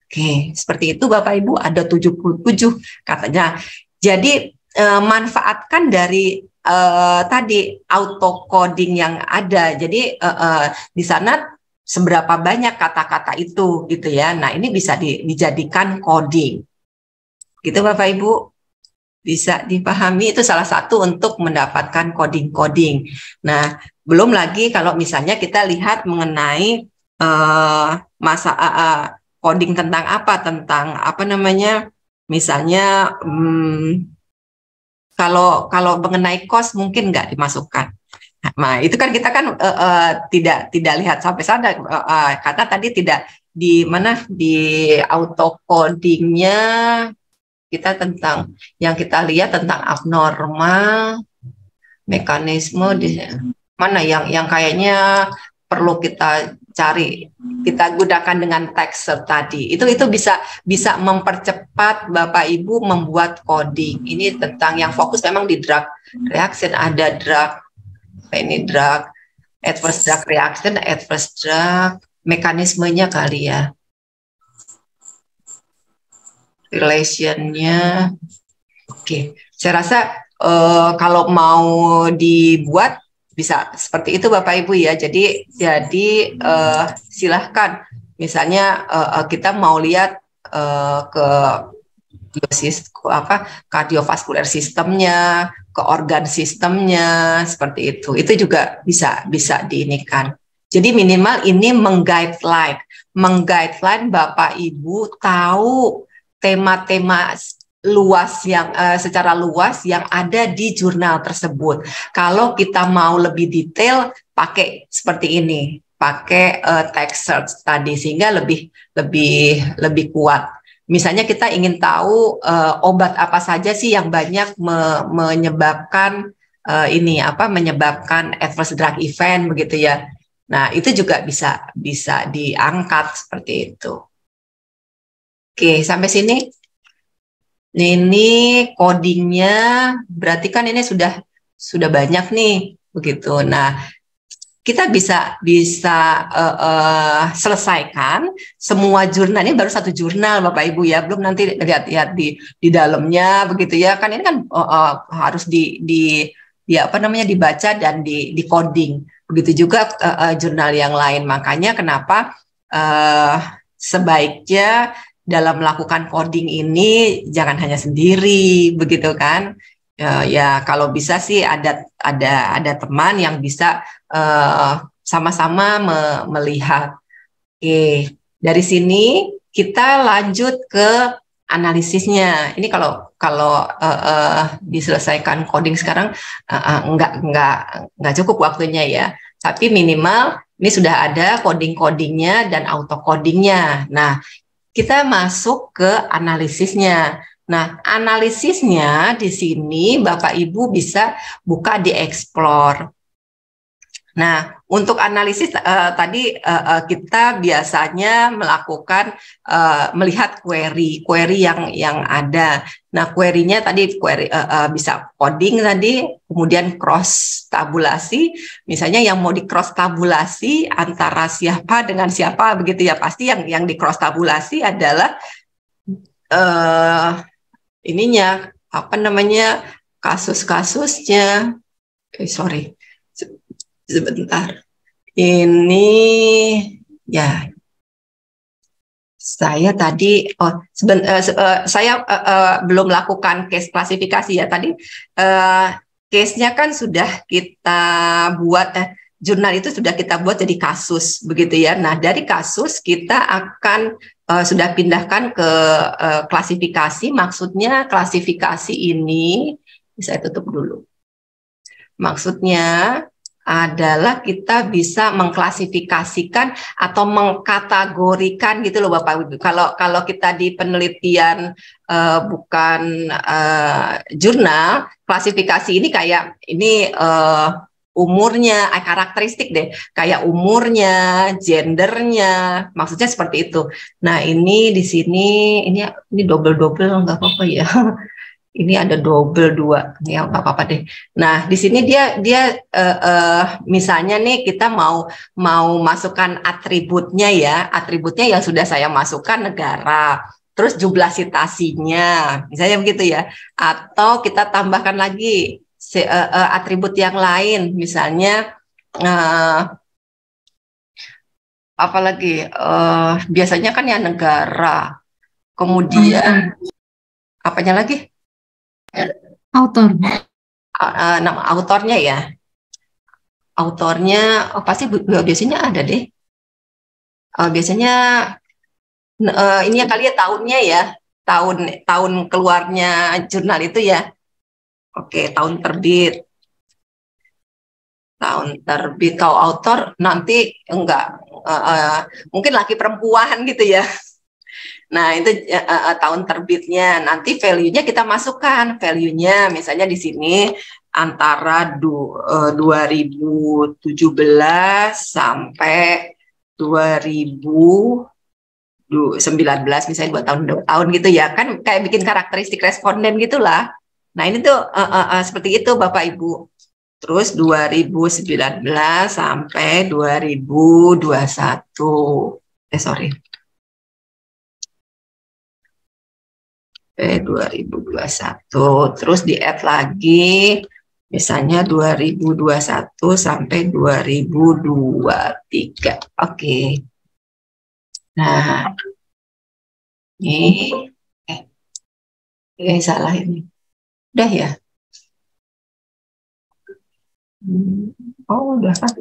Oke, seperti itu Bapak Ibu, ada 77 katanya. Jadi manfaatkan dari tadi auto coding yang ada. Jadi di sana seberapa banyak kata-kata itu gitu ya. Nah, ini bisa dijadikan coding. Gitu Bapak Ibu. Bisa dipahami, itu salah satu untuk mendapatkan coding-coding. Nah, belum lagi kalau misalnya kita lihat mengenai coding tentang apa namanya, misalnya kalau mengenai cost mungkin nggak dimasukkan. Nah, itu kan kita kan tidak lihat sampai sana karena tadi tidak di auto codingnya. Kita tentang yang kita lihat tentang abnormal mekanisme di mana yang kayaknya perlu kita cari, kita gunakan dengan teks tadi. Itu bisa mempercepat Bapak Ibu membuat coding. Ini tentang yang fokus memang di drug reaction, ada drug adverse drug reaction, adverse drug mekanismenya kali ya. Relationnya, oke. Saya rasa kalau mau dibuat bisa seperti itu Bapak Ibu ya. Jadi silahkan. Misalnya kita mau lihat ke kardiovaskuler sistemnya, ke organ sistemnya seperti itu. Itu juga bisa diinikan. Jadi minimal ini mengguideline Bapak Ibu tahu tema-tema luas yang secara luas yang ada di jurnal tersebut. Kalau kita mau lebih detail, pakai seperti ini, pakai text search tadi sehingga lebih kuat. Misalnya kita ingin tahu obat apa saja sih yang banyak menyebabkan menyebabkan adverse drug event begitu ya. Nah, itu juga bisa diangkat seperti itu. Oke, sampai sini. Ini codingnya, berarti kan ini sudah banyak nih, begitu. Nah, kita bisa selesaikan semua jurnal. Ini baru satu jurnal, Bapak Ibu ya, belum nanti lihat di dalamnya, begitu ya. Kan ini kan harus dibaca dan di coding. Begitu juga jurnal yang lain. Makanya kenapa sebaiknya dalam melakukan coding ini jangan hanya sendiri, begitu kan? Ya kalau bisa sih ada teman yang bisa sama-sama melihat. Oke, dari sini kita lanjut ke analisisnya. Ini kalau diselesaikan coding sekarang nggak cukup waktunya ya. Tapi minimal ini sudah ada codingnya dan auto codingnya. Nah, kita masuk ke analisisnya. Nah, analisisnya di sini Bapak Ibu bisa buka di Explore. Nah, untuk analisis tadi kita biasanya melakukan melihat query yang ada. Nah, query-nya tadi bisa coding tadi, kemudian cross tabulasi. Misalnya yang mau di cross tabulasi antara siapa dengan siapa begitu ya, pasti yang di cross tabulasi adalah kasus-kasusnya. Sebentar, ini ya saya tadi saya belum lakukan case klasifikasi ya tadi. Case-nya kan sudah kita buat, jurnal itu sudah kita buat jadi kasus begitu ya. Nah, dari kasus kita akan sudah pindahkan ke klasifikasi. Maksudnya klasifikasi ini bisa tutup dulu. Maksudnya adalah kita bisa mengklasifikasikan atau mengkategorikan gitu loh Bapak Ibu. Kalau kita di penelitian bukan jurnal, klasifikasi ini kayak ini umurnya, karakteristik deh, kayak umurnya, gendernya, maksudnya seperti itu. Nah ini di sini ini double nggak apa-apa ya. Ini ada double 2, ya nggak apa-apa deh. Nah di sini dia misalnya nih kita mau masukkan atributnya ya, atributnya yang sudah saya masukkan negara, terus jumlah citasinya, misalnya begitu ya, atau kita tambahkan lagi atribut yang lain, misalnya apalagi biasanya kan ya negara, kemudian apanya lagi? Autor. Nama autornya ya, autornya pasti biasanya ada deh. Biasanya ini ya kali ya tahunnya ya, tahun keluarnya jurnal itu ya. Oke, tahun terbit. Kalau autor nanti enggak mungkin laki perempuan gitu ya. Nah, itu tahun terbitnya. Nanti value-nya kita masukkan. Value-nya misalnya di sini antara 2017 sampai 2019, misalnya 2 tahun gitu ya. Kan kayak bikin karakteristik responden gitulah. Nah, ini tuh seperti itu Bapak Ibu. Terus 2019 sampai 2021. Sorry. 2021, terus di-add lagi misalnya 2021 sampai 2023. Oke. Nah, ini salah ini. Udah ya? Oh, udah kan.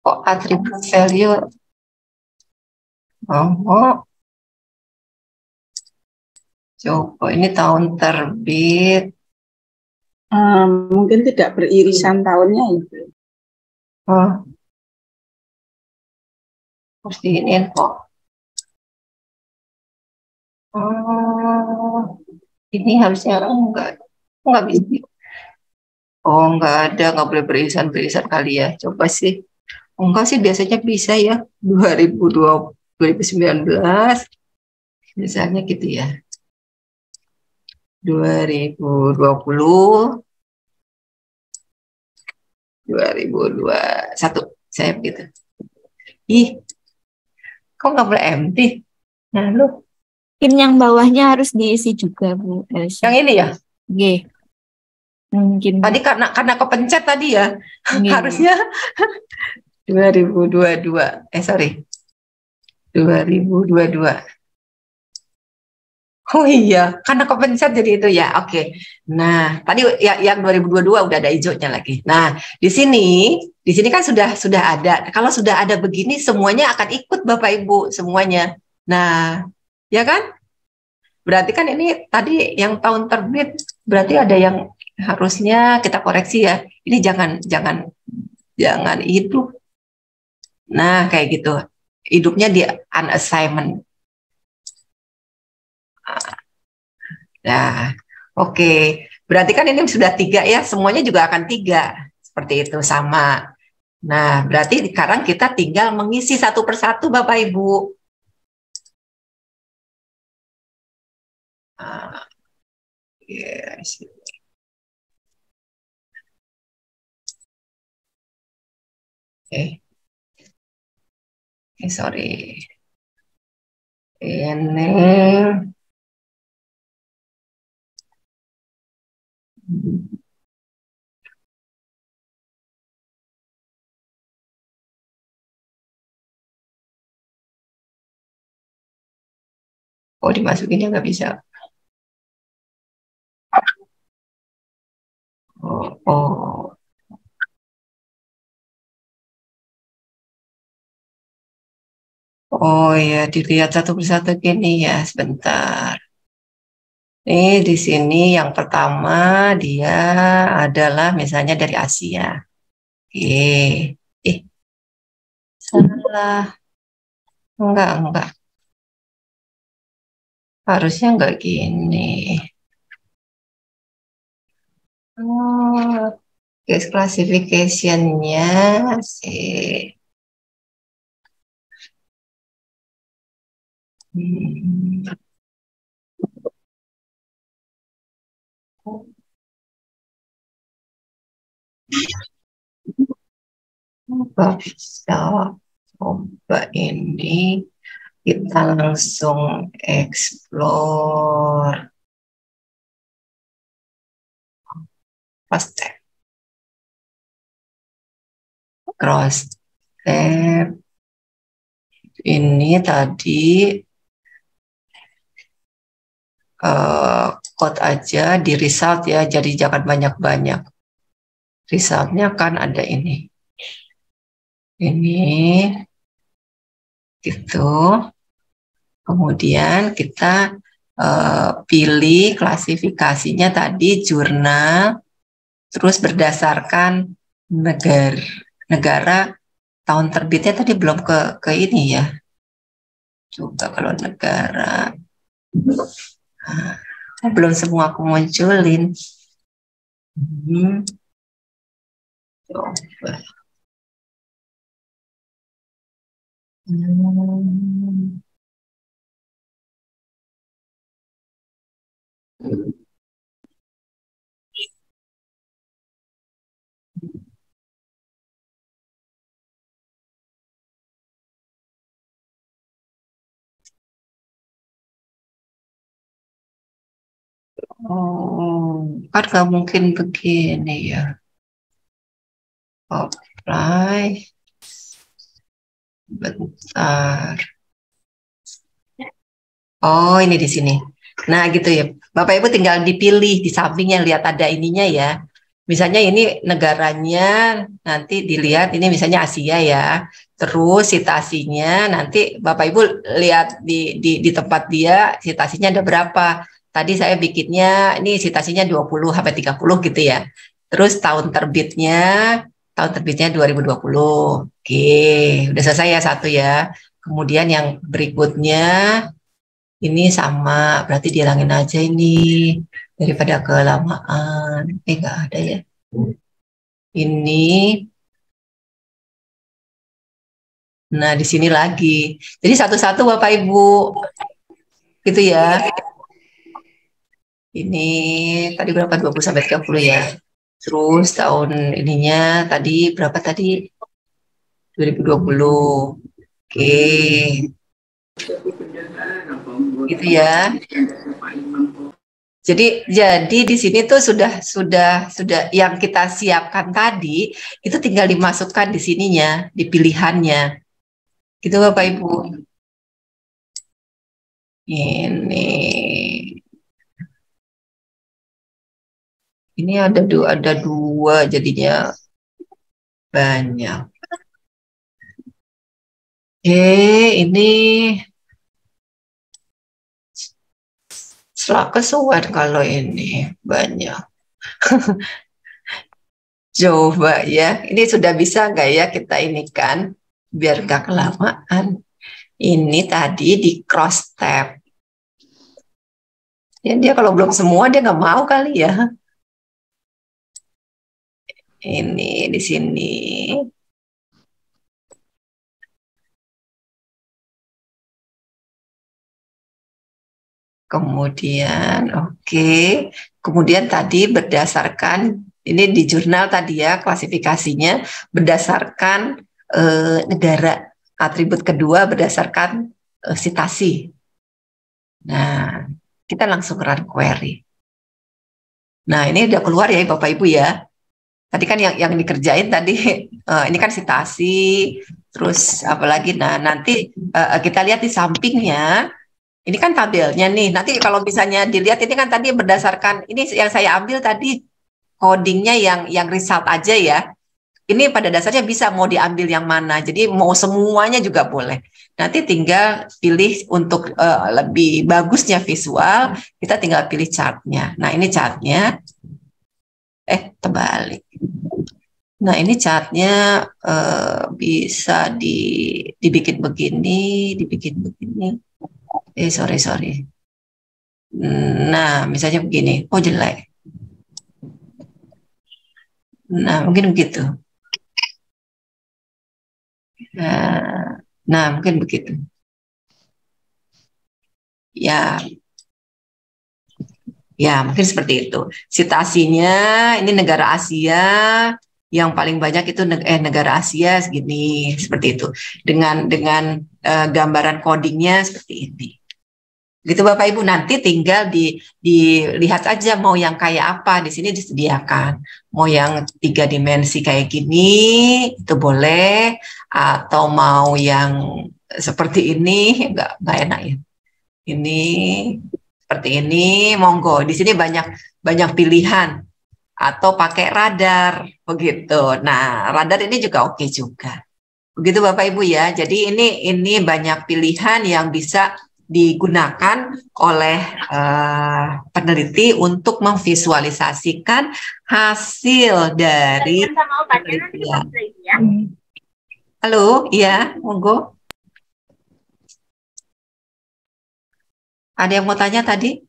Oh, atribut value. Oh. Coba ini tahun terbit. Mungkin tidak beririsan tahunnya itu. Oh. Harus diinin kok. Oh. Ini harusnya enggak bisa. Oh, enggak ada, enggak boleh beririsan kali ya. Coba sih. Enggak sih, biasanya bisa ya. 2019 misalnya gitu ya. 2020 2021 saya begitu. Ih, kok nggak boleh empty? Nah, lu Yang bawahnya harus diisi juga, Bu Elsie. yang ini ya? G. Mungkin Tadi karena kepencet tadi ya. G. Harusnya 2022. Sorry. 2022. Oh iya, karena kepencet jadi itu ya. Oke. Nah, tadi ya, yang 2022 udah ada hijaunya lagi. Nah, di sini kan sudah ada. Kalau sudah ada begini semuanya akan ikut Bapak Ibu semuanya. Nah, ya kan? Berarti kan ini tadi yang tahun terbit berarti ada yang harusnya kita koreksi ya. Ini jangan hidup. Nah, kayak gitu. Hidupnya di unassignment. Nah, oke. Berarti kan ini sudah 3 ya, semuanya juga akan 3. Seperti itu, sama. Nah, berarti sekarang kita tinggal mengisi satu persatu Bapak Ibu. Yes. Sorry. Ini dimasukinnya nggak bisa. Oh. Oh ya, dilihat satu persatu gini ya, sebentar. Ini di sini yang pertama dia adalah misalnya dari Asia. Oke. Salah. Enggak. Harusnya enggak gini. Oh, case classification-nya sih. Bisa coba ini kita langsung explore fast tab, cross tab. Ini tadi code aja di result ya, jadi jangan banyak-banyak. Resultnya kan ada ini gitu. Kemudian kita pilih klasifikasinya tadi jurnal, terus berdasarkan negara tahun terbitnya tadi belum ke ini ya. Coba kalau negara, belum semua aku munculin. Coba. Kan nggak mungkin begini ya. Apply. Bentar. Oh, ini di sini. Nah, gitu ya. Bapak Ibu tinggal dipilih di sampingnya, lihat ada ininya ya. Misalnya ini negaranya, nanti dilihat ini misalnya Asia ya. Terus sitasinya nanti Bapak Ibu lihat di tempat dia sitasinya ada berapa. Tadi saya bikinnya ini sitasinya 20 sampai 30 gitu ya. Terus tahun terbitnya 2020. Oke, udah selesai ya satu ya. Kemudian yang berikutnya ini sama, berarti dihilangin aja ini daripada kelamaan. Enggak ada ya. Ini. Nah, di sini lagi. Jadi satu-satu Bapak Ibu. Gitu ya. Ini tadi berapa? 20 sampai 30 ya. Terus tahun ininya tadi berapa tadi? 2020. Oke. Gitu ya. Jadi di sini tuh sudah yang kita siapkan tadi itu tinggal dimasukkan di sininya, di pilihannya. Gitu Bapak Ibu. Ini ada dua jadinya banyak. Ini kesuwen kalau ini banyak. Coba ya, ini sudah bisa nggak ya kita ini kan, biar nggak kelamaan. Ini tadi di cross tab. Ya, dia kalau belum semua dia nggak mau kali ya. Ini di sini. Kemudian, kemudian tadi berdasarkan ini di jurnal tadi ya klasifikasinya berdasarkan negara, atribut kedua berdasarkan sitasi. Nah, kita langsung run query. Nah, ini udah keluar ya Bapak Ibu ya. Tadi kan yang dikerjain tadi ini kan sitasi, terus apalagi. Nah, nanti kita lihat di sampingnya. Ini kan tabelnya nih. Nanti kalau misalnya dilihat ini kan tadi berdasarkan ini yang saya ambil tadi codingnya yang result aja ya. Ini pada dasarnya bisa mau diambil yang mana. Jadi mau semuanya juga boleh. Nanti tinggal pilih untuk lebih bagusnya visual, kita tinggal pilih chartnya. Nah, ini chartnya. Terbalik. Nah, ini chartnya bisa dibikin begini, dibikin begini. Sorry. Nah, misalnya begini. Oh, jelek. Nah, mungkin begitu. Nah, mungkin begitu. Ya, mungkin seperti itu. Situasinya ini negara Asia, yang paling banyak itu negara Asia segini, seperti itu. Dengan gambaran codingnya seperti ini. Gitu Bapak Ibu, nanti tinggal dilihat aja mau yang kayak apa, di sini disediakan. Mau yang 3 dimensi kayak gini, itu boleh, atau mau yang seperti ini, enggak enak ya. Ini seperti ini, monggo. Di sini banyak pilihan, atau pakai radar, begitu. Nah, radar ini juga oke juga. Begitu Bapak Ibu ya. Jadi ini banyak pilihan yang bisa digunakan oleh peneliti untuk memvisualisasikan hasil dari penelitian. Halo, iya, monggo. Ada yang mau tanya tadi?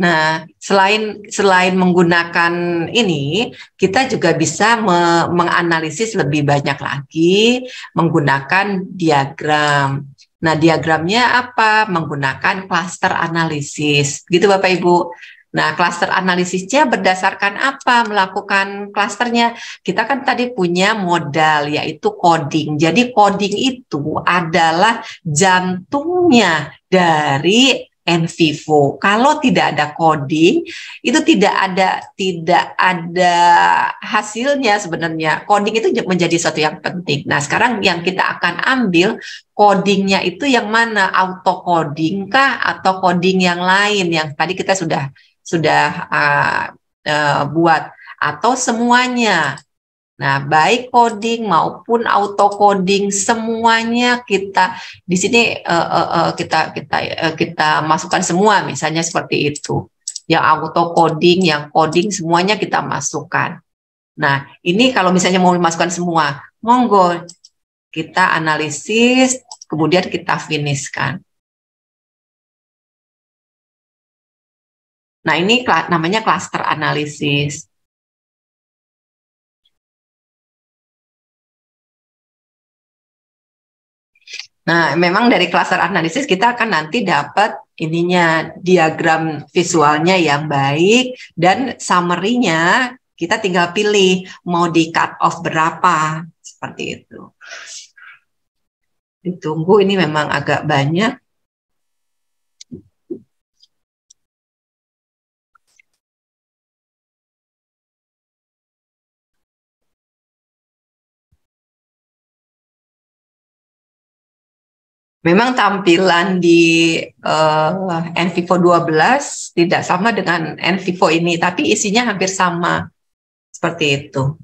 Nah, selain menggunakan ini, kita juga bisa menganalisis lebih banyak lagi menggunakan diagram. Nah, diagramnya apa? Menggunakan cluster analisis. Gitu Bapak Ibu. Nah, cluster analisisnya berdasarkan apa melakukan clusternya? Kita kan tadi punya modal, yaitu coding. Jadi coding itu adalah jantungnya dari NVivo. Kalau tidak ada coding, itu tidak ada hasilnya sebenarnya. Coding itu menjadi sesuatu yang penting. Nah, sekarang yang kita akan ambil codingnya itu yang mana? Auto coding kah atau coding yang lain yang tadi kita sudah buat, atau semuanya? Nah, baik coding maupun auto coding semuanya kita di sini kita masukkan semua, misalnya seperti itu. Yang auto coding, yang coding semuanya kita masukkan. Nah, ini kalau misalnya mau dimasukkan semua, monggo kita analisis, kemudian kita finishkan. Nah, ini namanya cluster analisis. Nah, memang dari cluster analisis kita akan nanti dapat ininya, diagram visualnya yang baik, dan summary-nya kita tinggal pilih mau di cut off berapa, seperti itu. Ditunggu, ini memang agak banyak. Memang tampilan di NVivo 12 tidak sama dengan NVivo ini, tapi isinya hampir sama, seperti itu.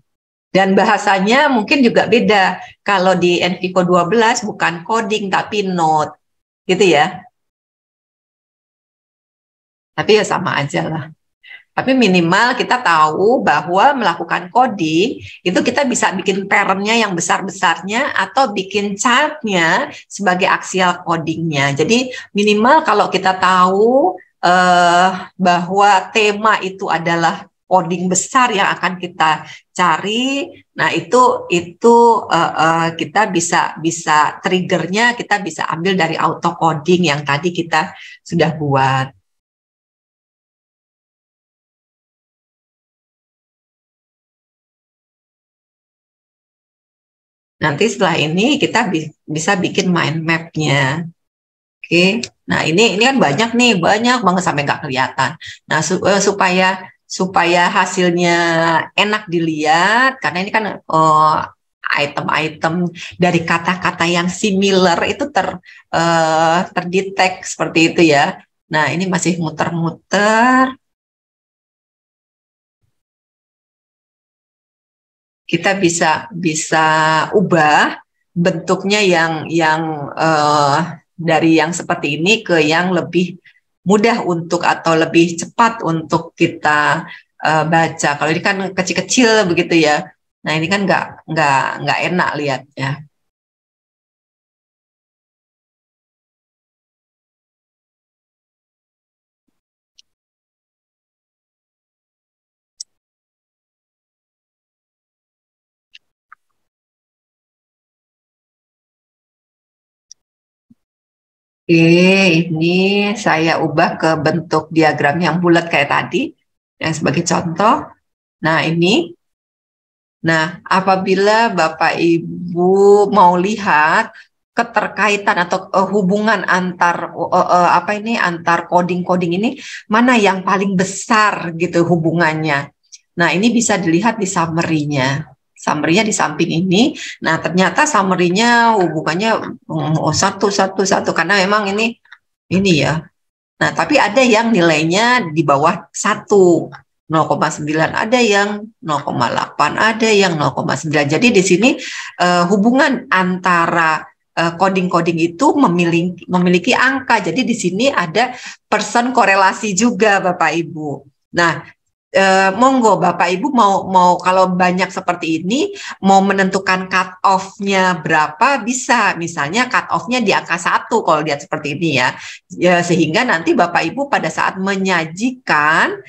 Dan bahasanya mungkin juga beda. Kalau di NVivo 12 bukan coding, tapi note, gitu ya. Tapi ya sama aja lah. Tapi minimal kita tahu bahwa melakukan coding itu kita bisa bikin parentnya yang besar-besarnya atau bikin chartnya sebagai aksial codingnya. Jadi minimal kalau kita tahu bahwa tema itu adalah coding besar yang akan kita cari, nah itu kita bisa triggernya kita bisa ambil dari auto coding yang tadi kita sudah buat. Nanti setelah ini kita bisa bikin mind map-nya. Oke, nah ini kan banyak banget sampai nggak kelihatan. Nah, supaya hasilnya enak dilihat, karena ini kan item-item dari kata-kata yang similar itu terdetek seperti itu ya. Nah, ini masih muter-muter. Kita bisa ubah bentuknya yang dari yang seperti ini ke yang lebih mudah untuk atau lebih cepat untuk kita baca. Kalau ini kan kecil-kecil begitu ya. Nah ini kan nggak enak lihatnya. Oke, ini saya ubah ke bentuk diagram yang bulat kayak tadi, yang sebagai contoh. Nah, ini. Nah, apabila Bapak Ibu mau lihat keterkaitan atau hubungan antar antar coding-coding ini mana yang paling besar gitu hubungannya. Nah, ini bisa dilihat di summary-nya. Summary-nya di samping ini. Nah, ternyata summary-nya hubungannya satu karena memang ini ya. Nah, tapi ada yang nilainya di bawah 1. 0,9, ada yang 0,8, ada yang 0,9. Jadi di sini hubungan antara coding-coding itu memiliki angka. Jadi di sini ada persen korelasi juga Bapak Ibu. Nah, monggo Bapak Ibu mau kalau banyak seperti ini mau menentukan cut off-nya berapa bisa, misalnya cut off-nya di angka 1 kalau lihat seperti ini ya, sehingga nanti Bapak Ibu pada saat menyajikan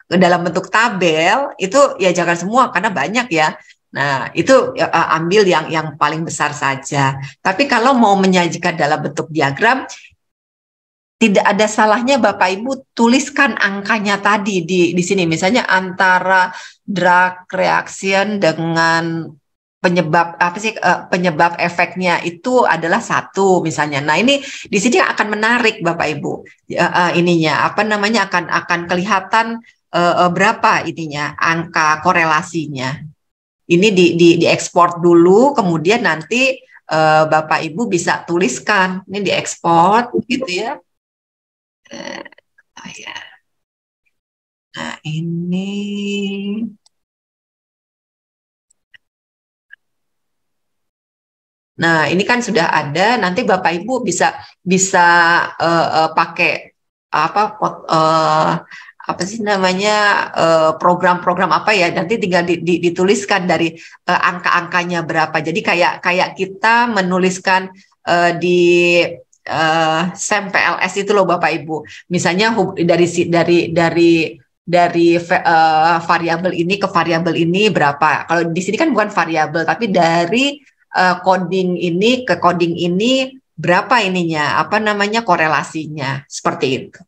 dalam bentuk tabel itu ya jangan semua karena banyak ya. Nah itu ambil yang paling besar saja. Tapi kalau mau menyajikan dalam bentuk diagram, tidak ada salahnya Bapak Ibu tuliskan angkanya tadi di sini. Misalnya antara drug reaction dengan penyebab efeknya itu adalah 1 misalnya. Nah ini di sini akan menarik Bapak Ibu ininya akan kelihatan berapa ininya angka korelasinya. Ini diekspor dulu, kemudian nanti Bapak Ibu bisa tuliskan ini diekspor gitu ya. Nah ini. Nah, ini kan sudah ada. Nanti Bapak Ibu bisa pakai apa sih namanya program-program apa ya? Nanti tinggal dituliskan dari angka-angkanya berapa. Jadi kayak kita menuliskan di SEM PLS itu loh Bapak Ibu. Misalnya dari variabel ini ke variabel ini berapa. Kalau di sini kan bukan variabel, tapi dari coding ini ke coding ini berapa ininya, korelasinya, seperti itu.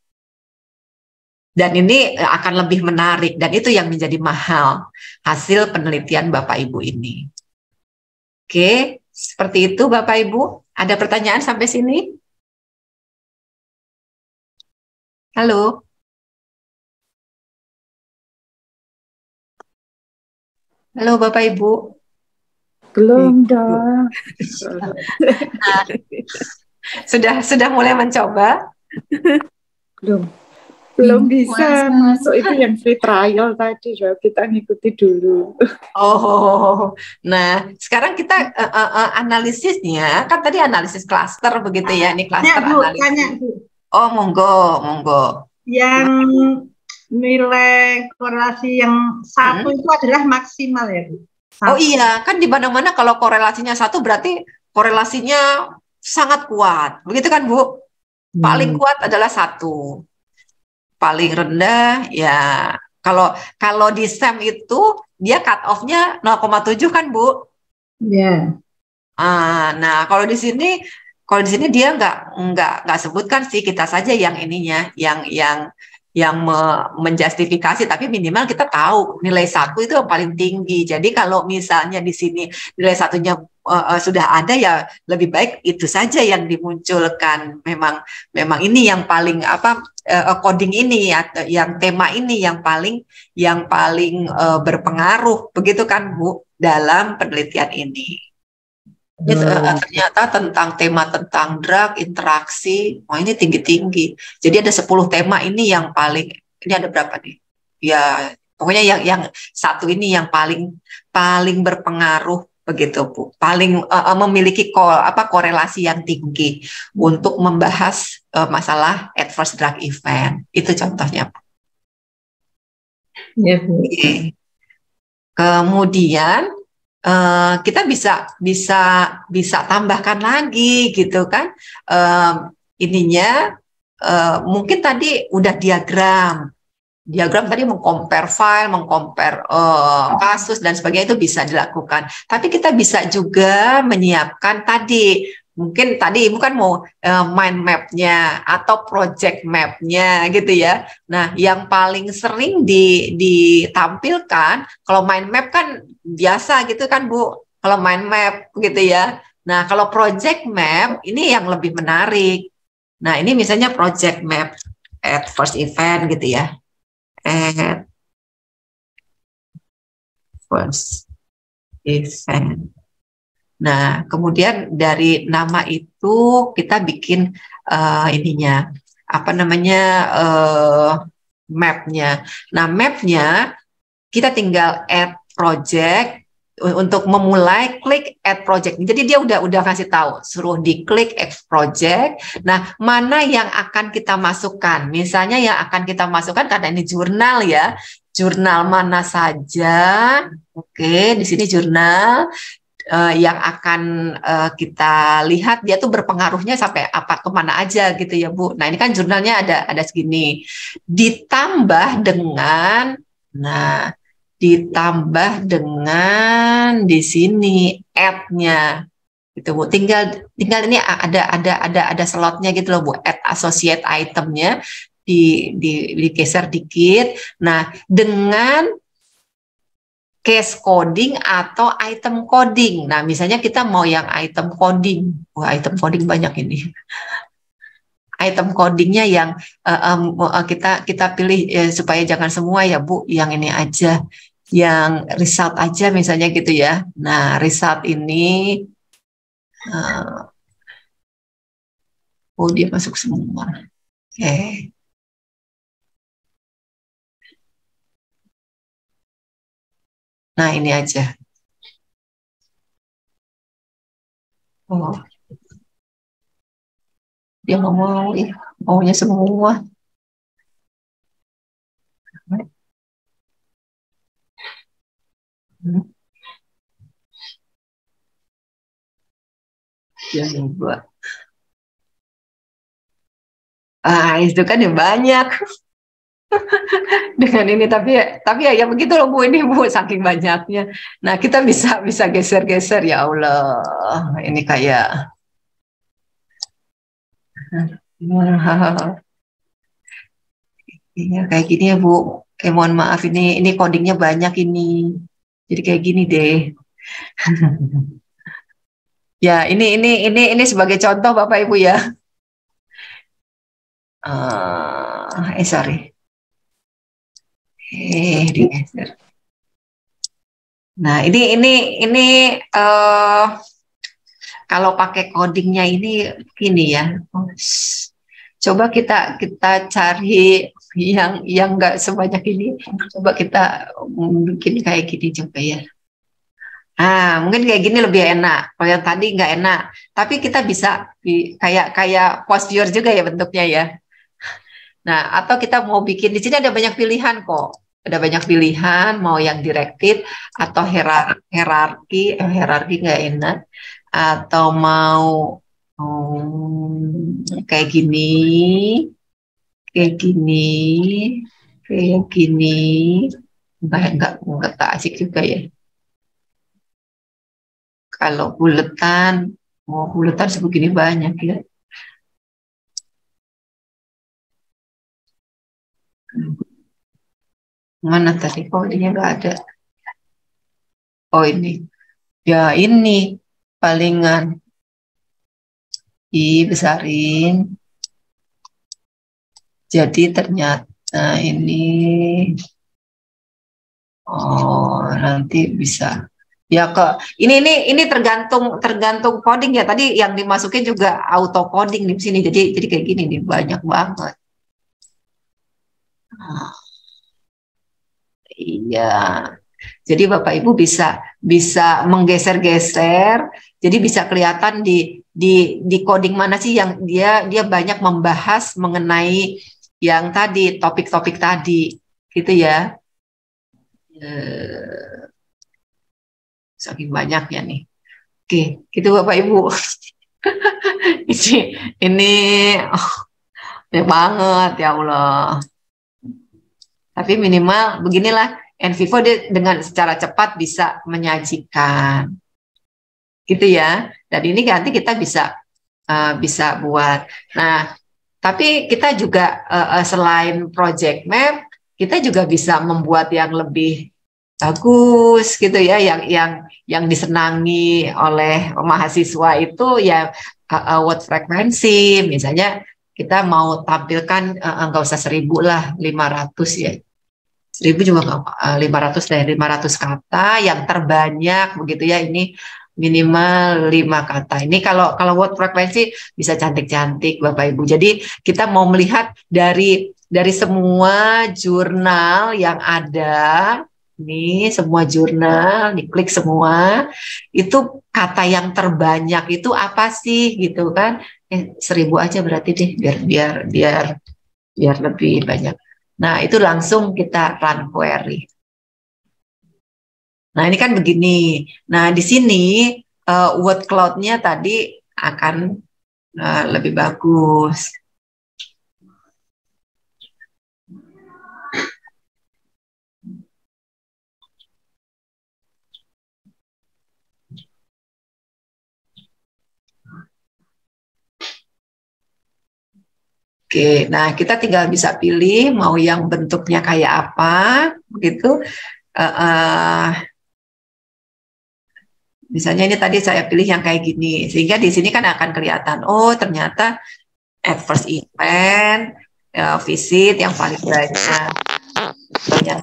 Dan ini akan lebih menarik, dan itu yang menjadi mahal hasil penelitian Bapak Ibu ini. Oke, seperti itu Bapak Ibu. Ada pertanyaan sampai sini? Halo? Halo Bapak Ibu? Belum dong. Nah, sudah mulai mencoba? Belum bisa masuk itu yang free trial tadi, kita ngikuti dulu. Oh, nah sekarang kita analisisnya kan tadi analisis klaster begitu ya, ini klaster analisis. Tanya, Bu. Oh, monggo. Yang nilai korelasi yang 1 itu adalah maksimal ya, Bu? Oh iya, kan di mana-mana kalau korelasinya 1 berarti korelasinya sangat kuat, begitu kan Bu? Paling kuat adalah 1. Paling rendah ya kalau di SEM itu dia cut off-nya 0,7 kan Bu? Iya. Nah kalau di sini dia nggak sebutkan sih, kita saja yang ininya yang menjustifikasi, tapi minimal kita tahu nilai 1 itu yang paling tinggi. Jadi kalau misalnya di sini nilai 1-nya sudah ada, ya lebih baik itu saja yang dimunculkan. Memang ini yang paling coding ini atau yang tema ini yang paling berpengaruh, begitu kan Bu, dalam penelitian ini. Ternyata tema tentang drug interaksi, ini tinggi-tinggi. Jadi ada 10 tema ini yang paling, ini ada berapa nih? Ya, pokoknya yang 1 ini yang paling berpengaruh begitu Bu. Paling memiliki korelasi yang tinggi untuk membahas masalah adverse drug event. Itu contohnya Bu. Ya, Bu. Oke. Kemudian kita bisa tambahkan lagi gitu kan, ininya mungkin tadi udah diagram tadi mengcompare file, mengcompare kasus dan sebagainya, itu bisa dilakukan. Tapi kita bisa juga menyiapkan tadi, mungkin tadi Ibu kan mau mind map-nya atau project map-nya gitu ya. Nah, yang paling sering ditampilkan, kalau mind map kan biasa gitu kan Bu, kalau mind map gitu ya. Nah, kalau project map ini yang lebih menarik. Nah, ini misalnya project map at first event gitu ya. At first event. Nah, kemudian dari nama itu kita bikin ininya, apa namanya, map-nya. Nah, map-nya kita tinggal add project. Untuk memulai klik add project. Jadi dia udah kasih tahu, suruh diklik add project. Nah, mana yang akan kita masukkan? Misalnya yang akan kita masukkan, karena ini jurnal ya, jurnal mana saja. Oke, di sini jurnal yang akan kita lihat dia tuh berpengaruhnya sampai kemana aja gitu ya Bu. Nah, ini kan jurnalnya ada segini. Ditambah dengan, nah, ditambah dengan di sini add-nya gitu Bu. Tinggal ini ada slotnya gitu loh Bu, add associate itemnya digeser dikit. Nah, dengan case coding atau item coding. Nah, misalnya kita mau yang item coding. Wah, item coding banyak ini. Item codingnya yang kita pilih supaya jangan semua ya Bu, yang ini aja, yang result aja misalnya gitu ya. Nah, result ini dia masuk semua. Oke. Nah, ini aja. Oh, dia nggak mau, maunya semua. Yang buat. Itu kan yang banyak. Dengan ini tapi ya begitu loh Bu, ini Bu, saking banyaknya. Nah, kita bisa geser-geser, ya Allah. Ini kayak ya, kayak gini ya Bu. Mohon maaf, ini codingnya banyak ini. Jadi kayak gini deh. Ya, ini sebagai contoh Bapak Ibu ya. Sorry. Digeser. Nah, ini kalau pakai codingnya ini gini ya. Coba kita cari yang nggak sebanyak ini. Coba kita bikin kayak gini coba ya. Mungkin kayak gini lebih enak. Kalau yang tadi nggak enak. Tapi kita bisa kayak post viewer juga ya bentuknya ya. Nah, atau kita mau bikin, di sini ada banyak pilihan kok. Ada banyak pilihan, mau yang directed atau hierarki nggak enak. Atau mau kayak gini, nggak tak asik juga ya. Kalau buletan sebegini banyak ya. Mana tadi? Oh, ini nggak ada. Oh, ini. Ya, ini palingan. Besarin. Jadi ternyata ini. Oh, nanti bisa. Ya, ini tergantung coding ya. Tadi yang dimasukin juga auto coding di sini. Jadi kayak gini nih, banyak banget. Iya. Jadi Bapak Ibu bisa menggeser-geser, jadi bisa kelihatan di coding mana sih yang dia banyak membahas mengenai yang tadi topik-topik tadi, gitu ya. Saking banyaknya nih. Oke, gitu Bapak Ibu. ini banyak banget ya Allah. Tapi minimal beginilah, NVivo dia dengan secara cepat bisa menyajikan, gitu ya. Dan ini nanti kita bisa buat. Nah, tapi kita juga selain project map, kita juga bisa membuat yang lebih bagus, gitu ya, yang disenangi oleh mahasiswa itu ya word frekuensi. Misalnya kita mau tampilkan nggak usah 1.000 lah, 500 ya. 1.000 juga nggak, 500 dari 500 kata yang terbanyak begitu ya, ini minimal 5 kata. Ini kalau word frekuensi bisa cantik-cantik Bapak Ibu. Jadi kita mau melihat dari semua jurnal yang ada, nih semua jurnal, diklik semua, itu kata yang terbanyak itu apa sih gitu kan? 1.000 aja berarti deh, biar lebih banyak. Nah, itu langsung kita run query. Nah, ini kan begini. Nah, di sini word cloud-nya tadi akan lebih bagus. Oke, nah kita tinggal bisa pilih mau yang bentuknya kayak apa, begitu. Misalnya ini tadi saya pilih yang kayak gini, sehingga di sini kan akan kelihatan, oh ternyata adverse event, visit yang paling banyak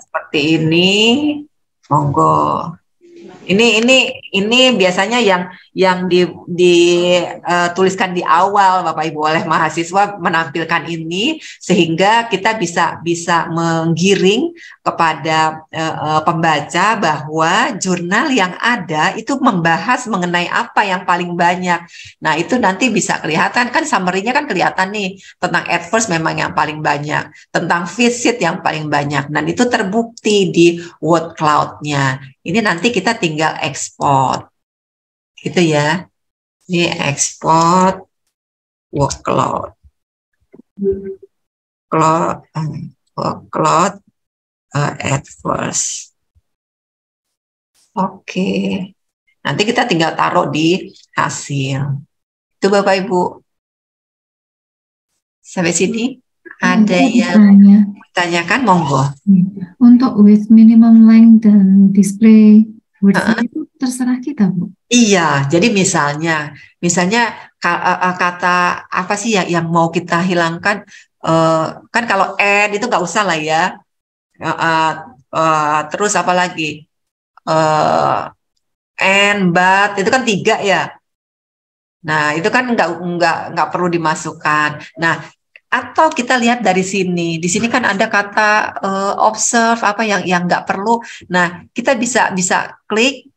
seperti ini, monggo. Ini biasanya yang dituliskan di awal Bapak Ibu oleh mahasiswa menampilkan ini, sehingga kita bisa menggiring kepada pembaca bahwa jurnal yang ada itu membahas mengenai apa yang paling banyak. Nah, itu nanti bisa kelihatan kan, summary-nya kan kelihatan nih, tentang adverse memang yang paling banyak, tentang visit yang paling banyak, dan itu terbukti di word cloud-nya. Ini nanti kita tinggal ekspor, gitu ya. Ini ekspor word cloud, adverse. Oke, nanti kita tinggal taruh di hasil. Itu Bapak Ibu. Sampai sini ada yang ditanyakan, monggo. Untuk with minimum length dan display words itu terserah kita, Bu. Iya, jadi misalnya kata apa sih yang mau kita hilangkan? Kan kalau and itu nggak usah lah ya. Terus apa lagi? And, but itu kan 3 ya. Nah, itu kan nggak perlu dimasukkan. Nah, atau kita lihat dari sini. Di sini kan ada kata observe apa yang nggak perlu. Nah, kita bisa klik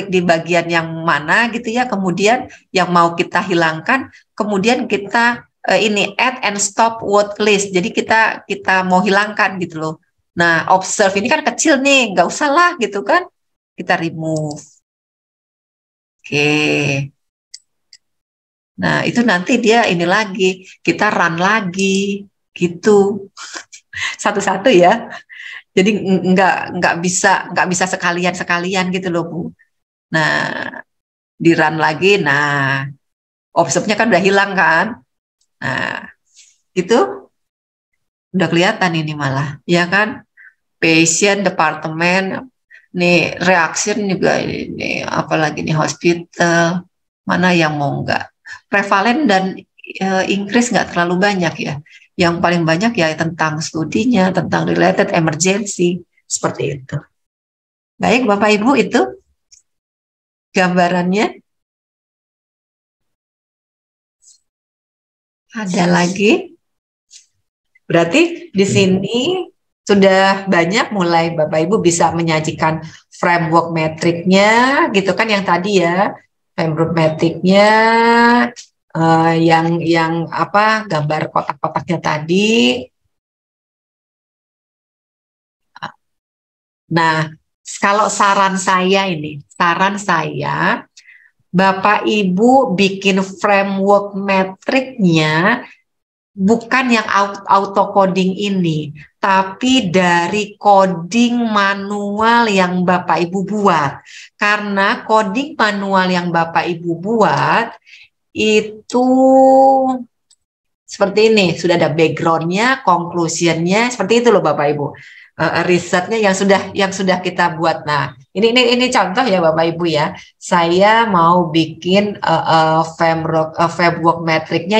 di bagian yang mana gitu ya. Kemudian yang mau kita hilangkan, kemudian kita ini add and stop word list. Jadi kita mau hilangkan gitu loh. Nah, observe ini kan kecil nih, nggak usah lah gitu kan. Kita remove. Oke. Nah, itu nanti dia ini lagi, kita run lagi, gitu. Satu-satu ya. Jadi nggak bisa sekalian gitu loh, Bu. Nah, di run lagi, nah, observe-nya kan udah hilang kan. Nah, gitu. Udah kelihatan ini malah, ya kan? Patient, departemen, nih reaction juga ini, apalagi nih hospital, mana yang mau nggak. Prevalen dan increase nggak terlalu banyak ya. Yang paling banyak ya tentang studinya, tentang related emergency, seperti itu. Baik Bapak Ibu, itu gambarannya. Ada lagi? Berarti di sini sudah banyak mulai Bapak Ibu bisa menyajikan framework metriknya gitu kan yang tadi ya, framework metriknya yang apa gambar kotak-kotaknya tadi. Nah, kalau saran saya Bapak Ibu bikin framework metriknya bukan yang auto coding ini, tapi dari coding manual yang Bapak Ibu buat. Karena coding manual yang Bapak Ibu buat itu seperti ini, sudah ada backgroundnya, conclusionnya, seperti itu loh Bapak Ibu. Risetnya yang sudah kita buat. Nah, ini contoh ya Bapak Ibu ya. Saya mau bikin framework metriknya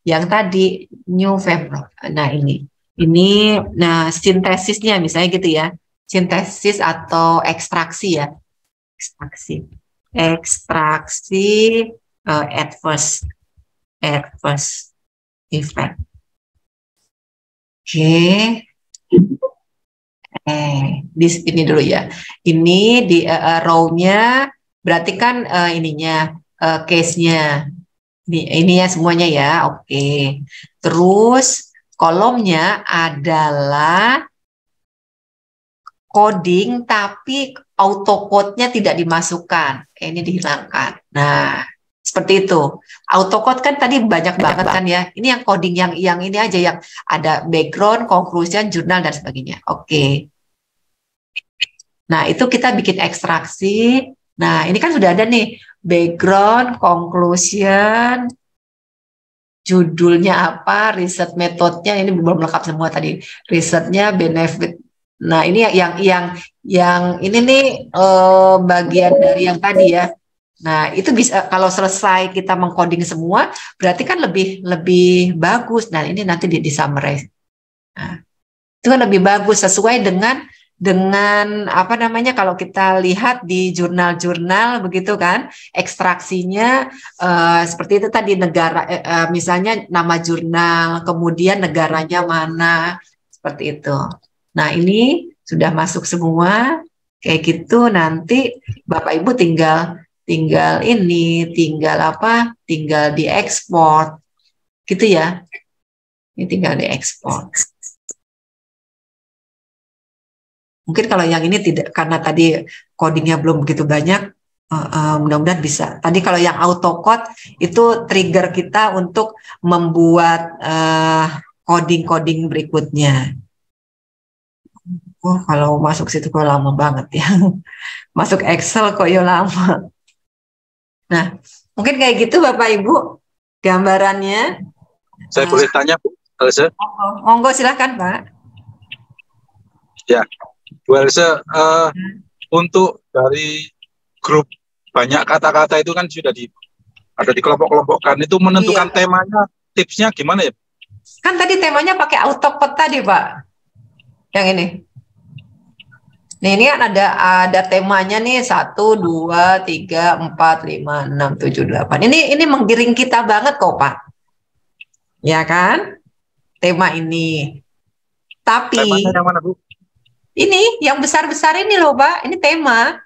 yang tadi new framework. Nah, nah sintesisnya misalnya gitu ya. Sintesis atau ekstraksi ya. Ekstraksi adverse effect. Oke. Di sini dulu ya. Ini di row-nya berarti kan ininya case-nya. Ini ya semuanya ya. Oke. Terus kolomnya adalah coding tapi autocode-nya tidak dimasukkan. Ini dihilangkan. Nah, seperti itu. Autocode kan tadi banyak banget kan ya. Ini yang coding yang ini aja yang ada background, conclusion, jurnal dan sebagainya. Oke. Nah, itu kita bikin ekstraksi. Nah, ini kan sudah ada nih background, conclusion, judulnya apa, riset metodenya ini belum lengkap semua tadi. Risetnya, benefit. Nah, ini yang ini nih bagian dari yang tadi ya. Nah, itu bisa kalau selesai kita mengcoding semua, berarti kan lebih bagus. Nah, ini nanti di summarize. Nah, itu kan lebih bagus sesuai dengan apa namanya kalau kita lihat di jurnal-jurnal begitu kan, ekstraksinya seperti itu tadi negara misalnya nama jurnal, kemudian negaranya mana, seperti itu. Nah, ini sudah masuk semua kayak gitu, nanti Bapak Ibu tinggal diekspor gitu ya. Ini tinggal diekspor. Mungkin kalau yang ini tidak, karena tadi codingnya belum begitu banyak, mudah-mudahan bisa. Tadi kalau yang autocode itu trigger kita untuk membuat coding-coding berikutnya. Oh, kalau masuk situ kok lama banget ya. Masuk Excel kok ya lama. Nah, mungkin kayak gitu Bapak Ibu gambarannya. Saya boleh tanya Bu Elsa? Monggo silahkan Pak. Ya, Bu Elsa, untuk dari grup banyak kata-kata itu kan sudah ada di kelompok-kelompokkan, itu menentukan temanya, tipsnya gimana ya? Kan tadi temanya pakai autocode tadi Pak. Yang ini. Nih, ini kan ada temanya nih 1, 2, 3, 4, 5, 6, 7, 8. Ini menggiring kita banget kok Pak. Ya kan? Tema ini. Tapi temanya yang mana Bu? Ini yang besar-besar ini loh Pak. Ini tema.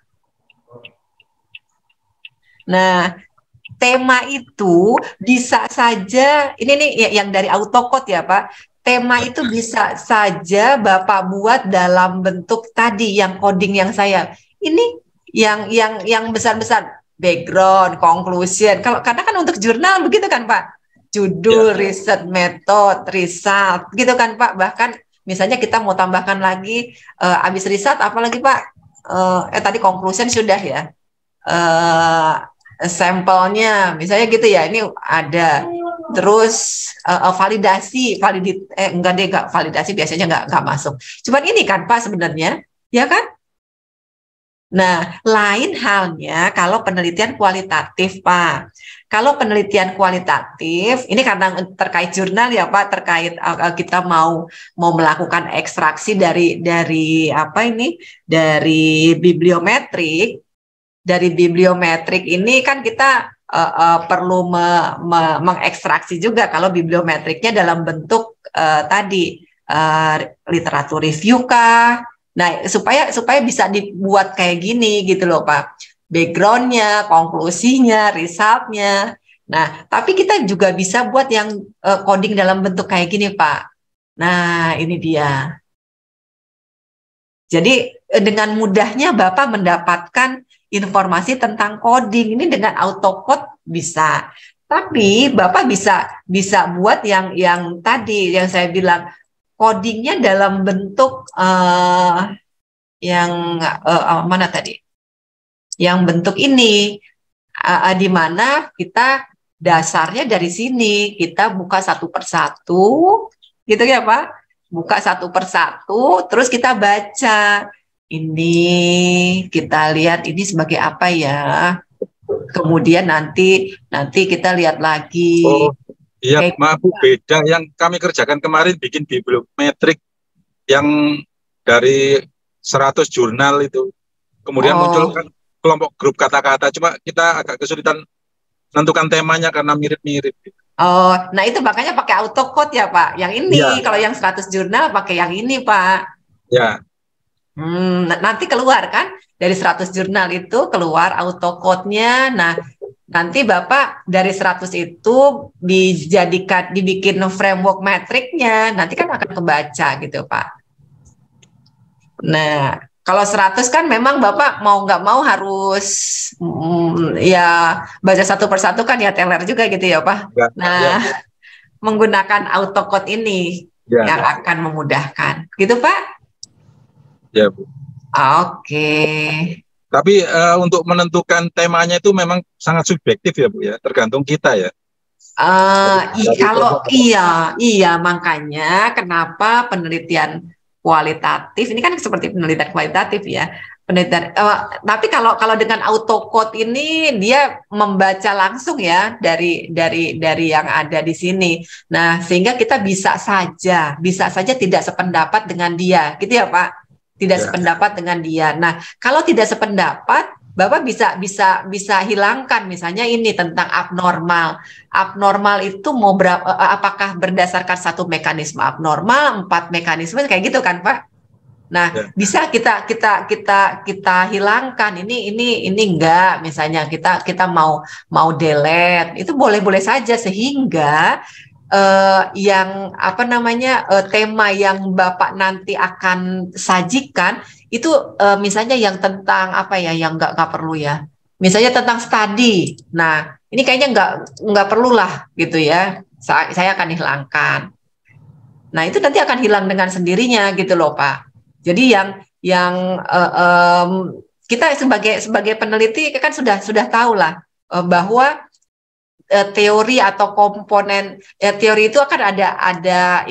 Nah, tema itu bisa saja ini nih yang dari autocode ya Pak. Tema itu bisa saja Bapak buat dalam bentuk tadi yang coding yang saya. Ini yang besar-besar, background, conclusion. Karena kan untuk jurnal begitu kan Pak. Judul, riset, metode, result, gitu kan Pak. Bahkan misalnya kita mau tambahkan lagi habis riset apalagi Pak? Tadi conclusion sudah ya. Sampelnya misalnya gitu ya. Ini ada. Terus validasi validasi biasanya nggak masuk. Cuman ini kan Pak sebenarnya, ya kan? Nah, lain halnya kalau penelitian kualitatif Pak. Kalau penelitian kualitatif, ini karena terkait jurnal ya Pak, terkait kita mau melakukan ekstraksi dari apa ini, dari bibliometrik. Dari bibliometrik ini kan kita perlu mengekstraksi juga kalau bibliometriknya dalam bentuk tadi literatur review kah? Nah, supaya bisa dibuat kayak gini gitu loh Pak. Backgroundnya, konklusinya, resultnya. Nah, tapi kita juga bisa buat yang coding dalam bentuk kayak gini Pak. Nah, ini dia. Jadi dengan mudahnya Bapak mendapatkan informasi tentang coding ini dengan AutoCode bisa. Tapi Bapak bisa buat yang tadi yang saya bilang codingnya dalam bentuk mana tadi? Yang bentuk ini di mana kita dasarnya dari sini kita buka satu persatu, gitu ya Pak? Buka satu persatu, terus kita baca. Ini kita lihat ini sebagai apa ya? Kemudian nanti kita lihat lagi. Oh, iya, maaf Bu, beda yang kami kerjakan kemarin bikin bibliometrik yang dari 100 jurnal itu. Kemudian muncul kan kelompok grup kata-kata, cuma kita agak kesulitan menentukan temanya karena mirip-mirip. Oh, nah itu makanya pakai AutoCode ya Pak. Yang ini, kalau yang 100 jurnal pakai yang ini Pak. Ya. Nanti keluar kan dari 100 jurnal itu keluar AutoCode-nya. Nah, nanti Bapak dari 100 itu dibikin framework metriknya. Nanti kan akan kebaca gitu Pak. Nah, kalau 100 kan memang Bapak mau nggak mau harus ya baca satu persatu kan ya teler juga gitu ya Pak. Nah, menggunakan AutoCode ini yang akan memudahkan. Gitu Pak? Ya Bu. Oke. Tapi untuk menentukan temanya itu memang sangat subjektif ya Bu ya, tergantung kita ya. Kalau iya makanya kenapa penelitian kualitatif ini kan seperti penelitian kualitatif ya. Tapi kalau dengan AutoCode ini dia membaca langsung ya dari yang ada di sini. Nah, sehingga kita bisa saja tidak sependapat dengan dia, gitu ya Pak. Tidak sependapat dengan dia. Nah, kalau tidak sependapat, Bapak bisa hilangkan misalnya ini tentang abnormal. Abnormal itu mau apakah berdasarkan satu mekanisme abnormal, 4 mekanisme kayak gitu kan, Pak? Nah, bisa kita hilangkan ini enggak, misalnya kita mau delete, itu boleh-boleh saja sehingga yang tema yang Bapak nanti akan sajikan itu misalnya yang tentang yang nggak perlu ya, misalnya tentang studi. Nah, ini kayaknya nggak perlu lah gitu ya, saya akan hilangkan. Nah, itu nanti akan hilang dengan sendirinya gitu loh Pak. Jadi yang kita sebagai peneliti kan sudah tahu lah bahwa teori atau komponen teori itu akan ada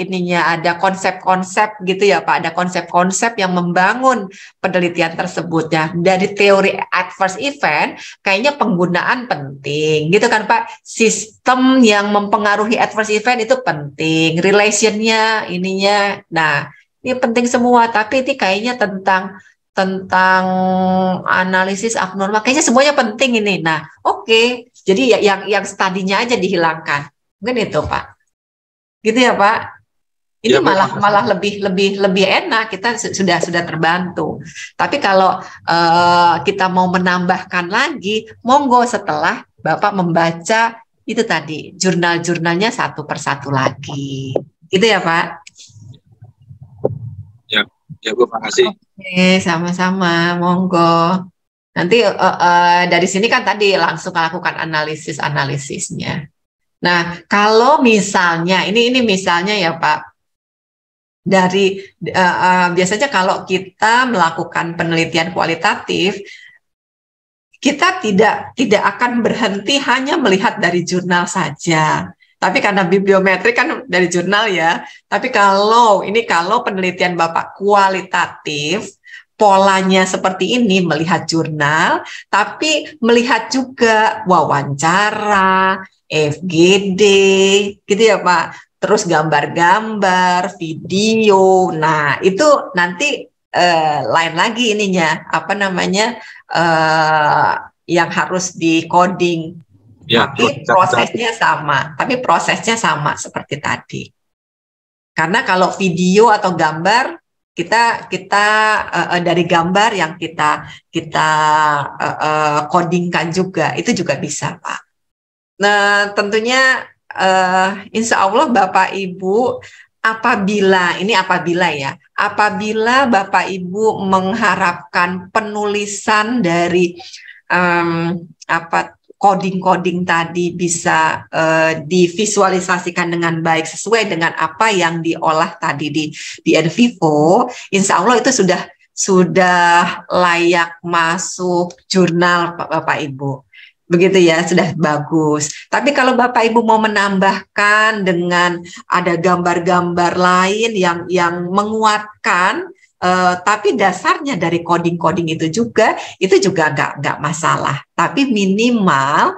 konsep-konsep gitu ya Pak, ada konsep-konsep yang membangun penelitian tersebut ya. Dari teori adverse event kayaknya penggunaan penting gitu kan Pak, sistem yang mempengaruhi adverse event itu penting, relationnya ininya, nah ini penting semua, tapi ini kayaknya tentang analisis abnormal kayaknya semuanya penting ini. Nah, oke. Jadi yang studinya aja dihilangkan. Mungkin itu, Pak. Gitu ya, Pak. Ini ya, malah lebih enak, kita sudah terbantu. Tapi kalau kita mau menambahkan lagi, monggo setelah Bapak membaca itu tadi jurnal-jurnalnya satu persatu lagi. Gitu ya, Pak. Ya Bu, makasih. Oke, sama-sama, monggo. Nanti dari sini kan tadi langsung lakukan analisisnya. Nah, kalau misalnya ini misalnya ya Pak, dari biasanya kalau kita melakukan penelitian kualitatif, kita tidak akan berhenti hanya melihat dari jurnal saja. Tapi karena bibliometrik kan dari jurnal ya. Tapi kalau penelitian Bapak kualitatif, polanya seperti ini, melihat jurnal, tapi melihat juga wawancara, FGD, gitu ya Pak. Terus gambar-gambar, video. Nah, itu nanti lain lagi ininya, yang harus di coding. Ya, tapi prosesnya sama seperti tadi. Karena kalau video atau gambar kita dari gambar yang kita codingkan juga, itu juga bisa, Pak. Nah, tentunya insya Allah Bapak Ibu apabila Bapak Ibu mengharapkan penulisan dari coding tadi bisa divisualisasikan dengan baik sesuai dengan apa yang diolah tadi di NVivo, insya Allah itu sudah layak masuk jurnal Bapak Ibu. Begitu ya, sudah bagus. Tapi kalau Bapak Ibu mau menambahkan dengan ada gambar-gambar lain yang menguatkan, tapi dasarnya dari coding itu juga nggak masalah. Tapi minimal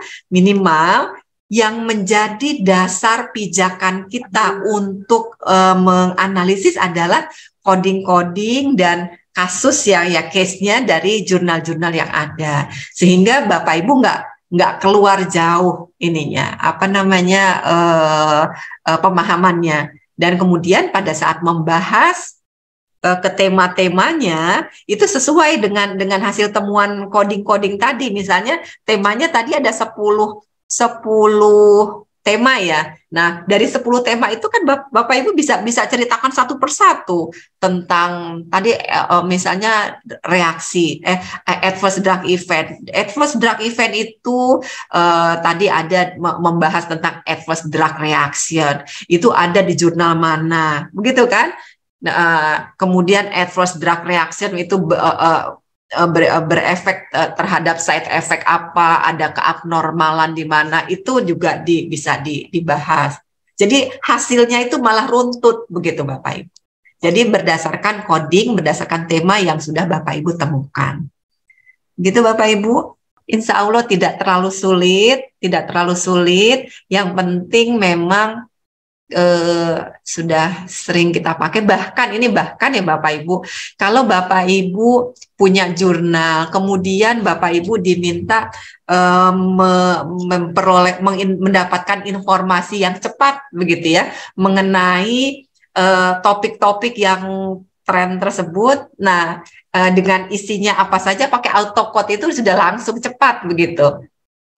yang menjadi dasar pijakan kita untuk menganalisis adalah coding dan kasus ya case-nya dari jurnal-jurnal yang ada, sehingga Bapak Ibu nggak keluar jauh pemahamannya, dan kemudian pada saat membahas ke tema-temanya itu sesuai dengan hasil temuan coding tadi. Misalnya temanya tadi ada 10 tema ya. Nah, dari 10 tema itu kan Bapak Ibu bisa ceritakan satu persatu tentang tadi misalnya reaksi adverse drug event. Adverse drug event itu tadi ada membahas tentang adverse drug reaction. Itu ada di jurnal mana? Begitu kan? Nah, kemudian adverse drug reaction itu berefek terhadap side effect apa, ada keabnormalan di mana, itu juga bisa dibahas. Jadi hasilnya itu malah runtut begitu Bapak Ibu. Jadi berdasarkan coding, berdasarkan tema yang sudah Bapak Ibu temukan. Gitu Bapak Ibu. Insya Allah tidak terlalu sulit. Yang penting memang sudah sering kita pakai, bahkan ya Bapak Ibu, kalau Bapak Ibu punya jurnal, kemudian Bapak Ibu diminta mendapatkan informasi yang cepat begitu ya mengenai topik-topik yang tren tersebut. Nah, dengan isinya apa saja pakai autocode itu sudah langsung cepat begitu.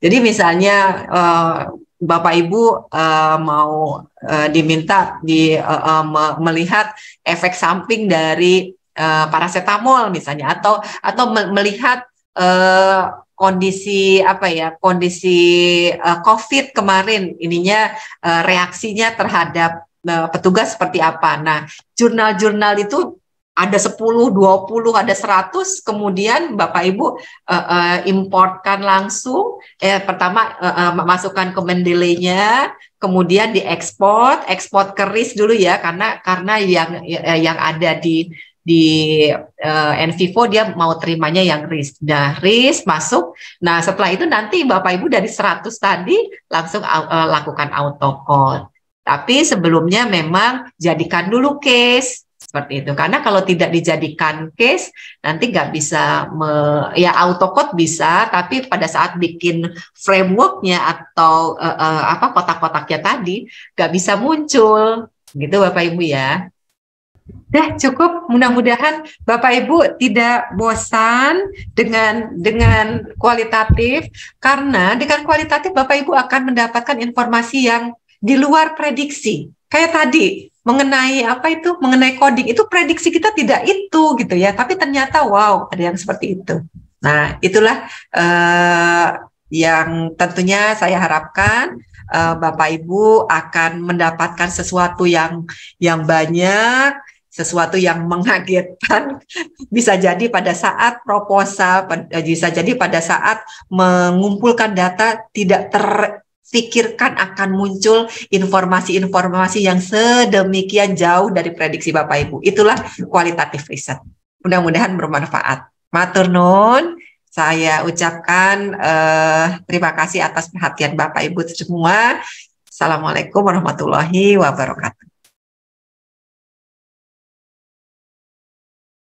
Jadi misalnya Bapak Ibu mau diminta melihat efek samping dari paracetamol misalnya, atau melihat kondisi COVID kemarin ininya reaksinya terhadap petugas seperti apa. Nah, jurnal-jurnal itu ada 10, 20, ada 100, kemudian Bapak Ibu importkan langsung, pertama masukkan ke Mendeley-nya, kemudian diekspor ke RIS dulu ya, karena yang ada di NVivo dia mau terimanya yang RIS. Nah, RIS masuk. Nah, setelah itu nanti Bapak Ibu dari 100 tadi langsung lakukan autocode. Tapi sebelumnya memang jadikan dulu case. Seperti itu, karena kalau tidak dijadikan case nanti nggak bisa autocode bisa, tapi pada saat bikin frameworknya atau kotak-kotaknya tadi nggak bisa muncul gitu Bapak Ibu ya. Cukup, mudah-mudahan Bapak Ibu tidak bosan dengan kualitatif, karena dengan kualitatif Bapak Ibu akan mendapatkan informasi yang di luar prediksi. Kayak tadi mengenai coding itu prediksi kita tidak itu gitu ya, tapi ternyata wow ada yang seperti itu. Nah, itulah yang tentunya saya harapkan Bapak Ibu akan mendapatkan sesuatu yang banyak, sesuatu yang mengagetkan, bisa jadi pada saat proposal, bisa jadi pada saat mengumpulkan data tidak terfikirkan akan muncul informasi-informasi yang sedemikian jauh dari prediksi Bapak Ibu. Itulah kualitatif riset. Mudah-mudahan bermanfaat. Matur nuwun, saya ucapkan terima kasih atas perhatian Bapak Ibu semua. Assalamualaikum warahmatullahi wabarakatuh.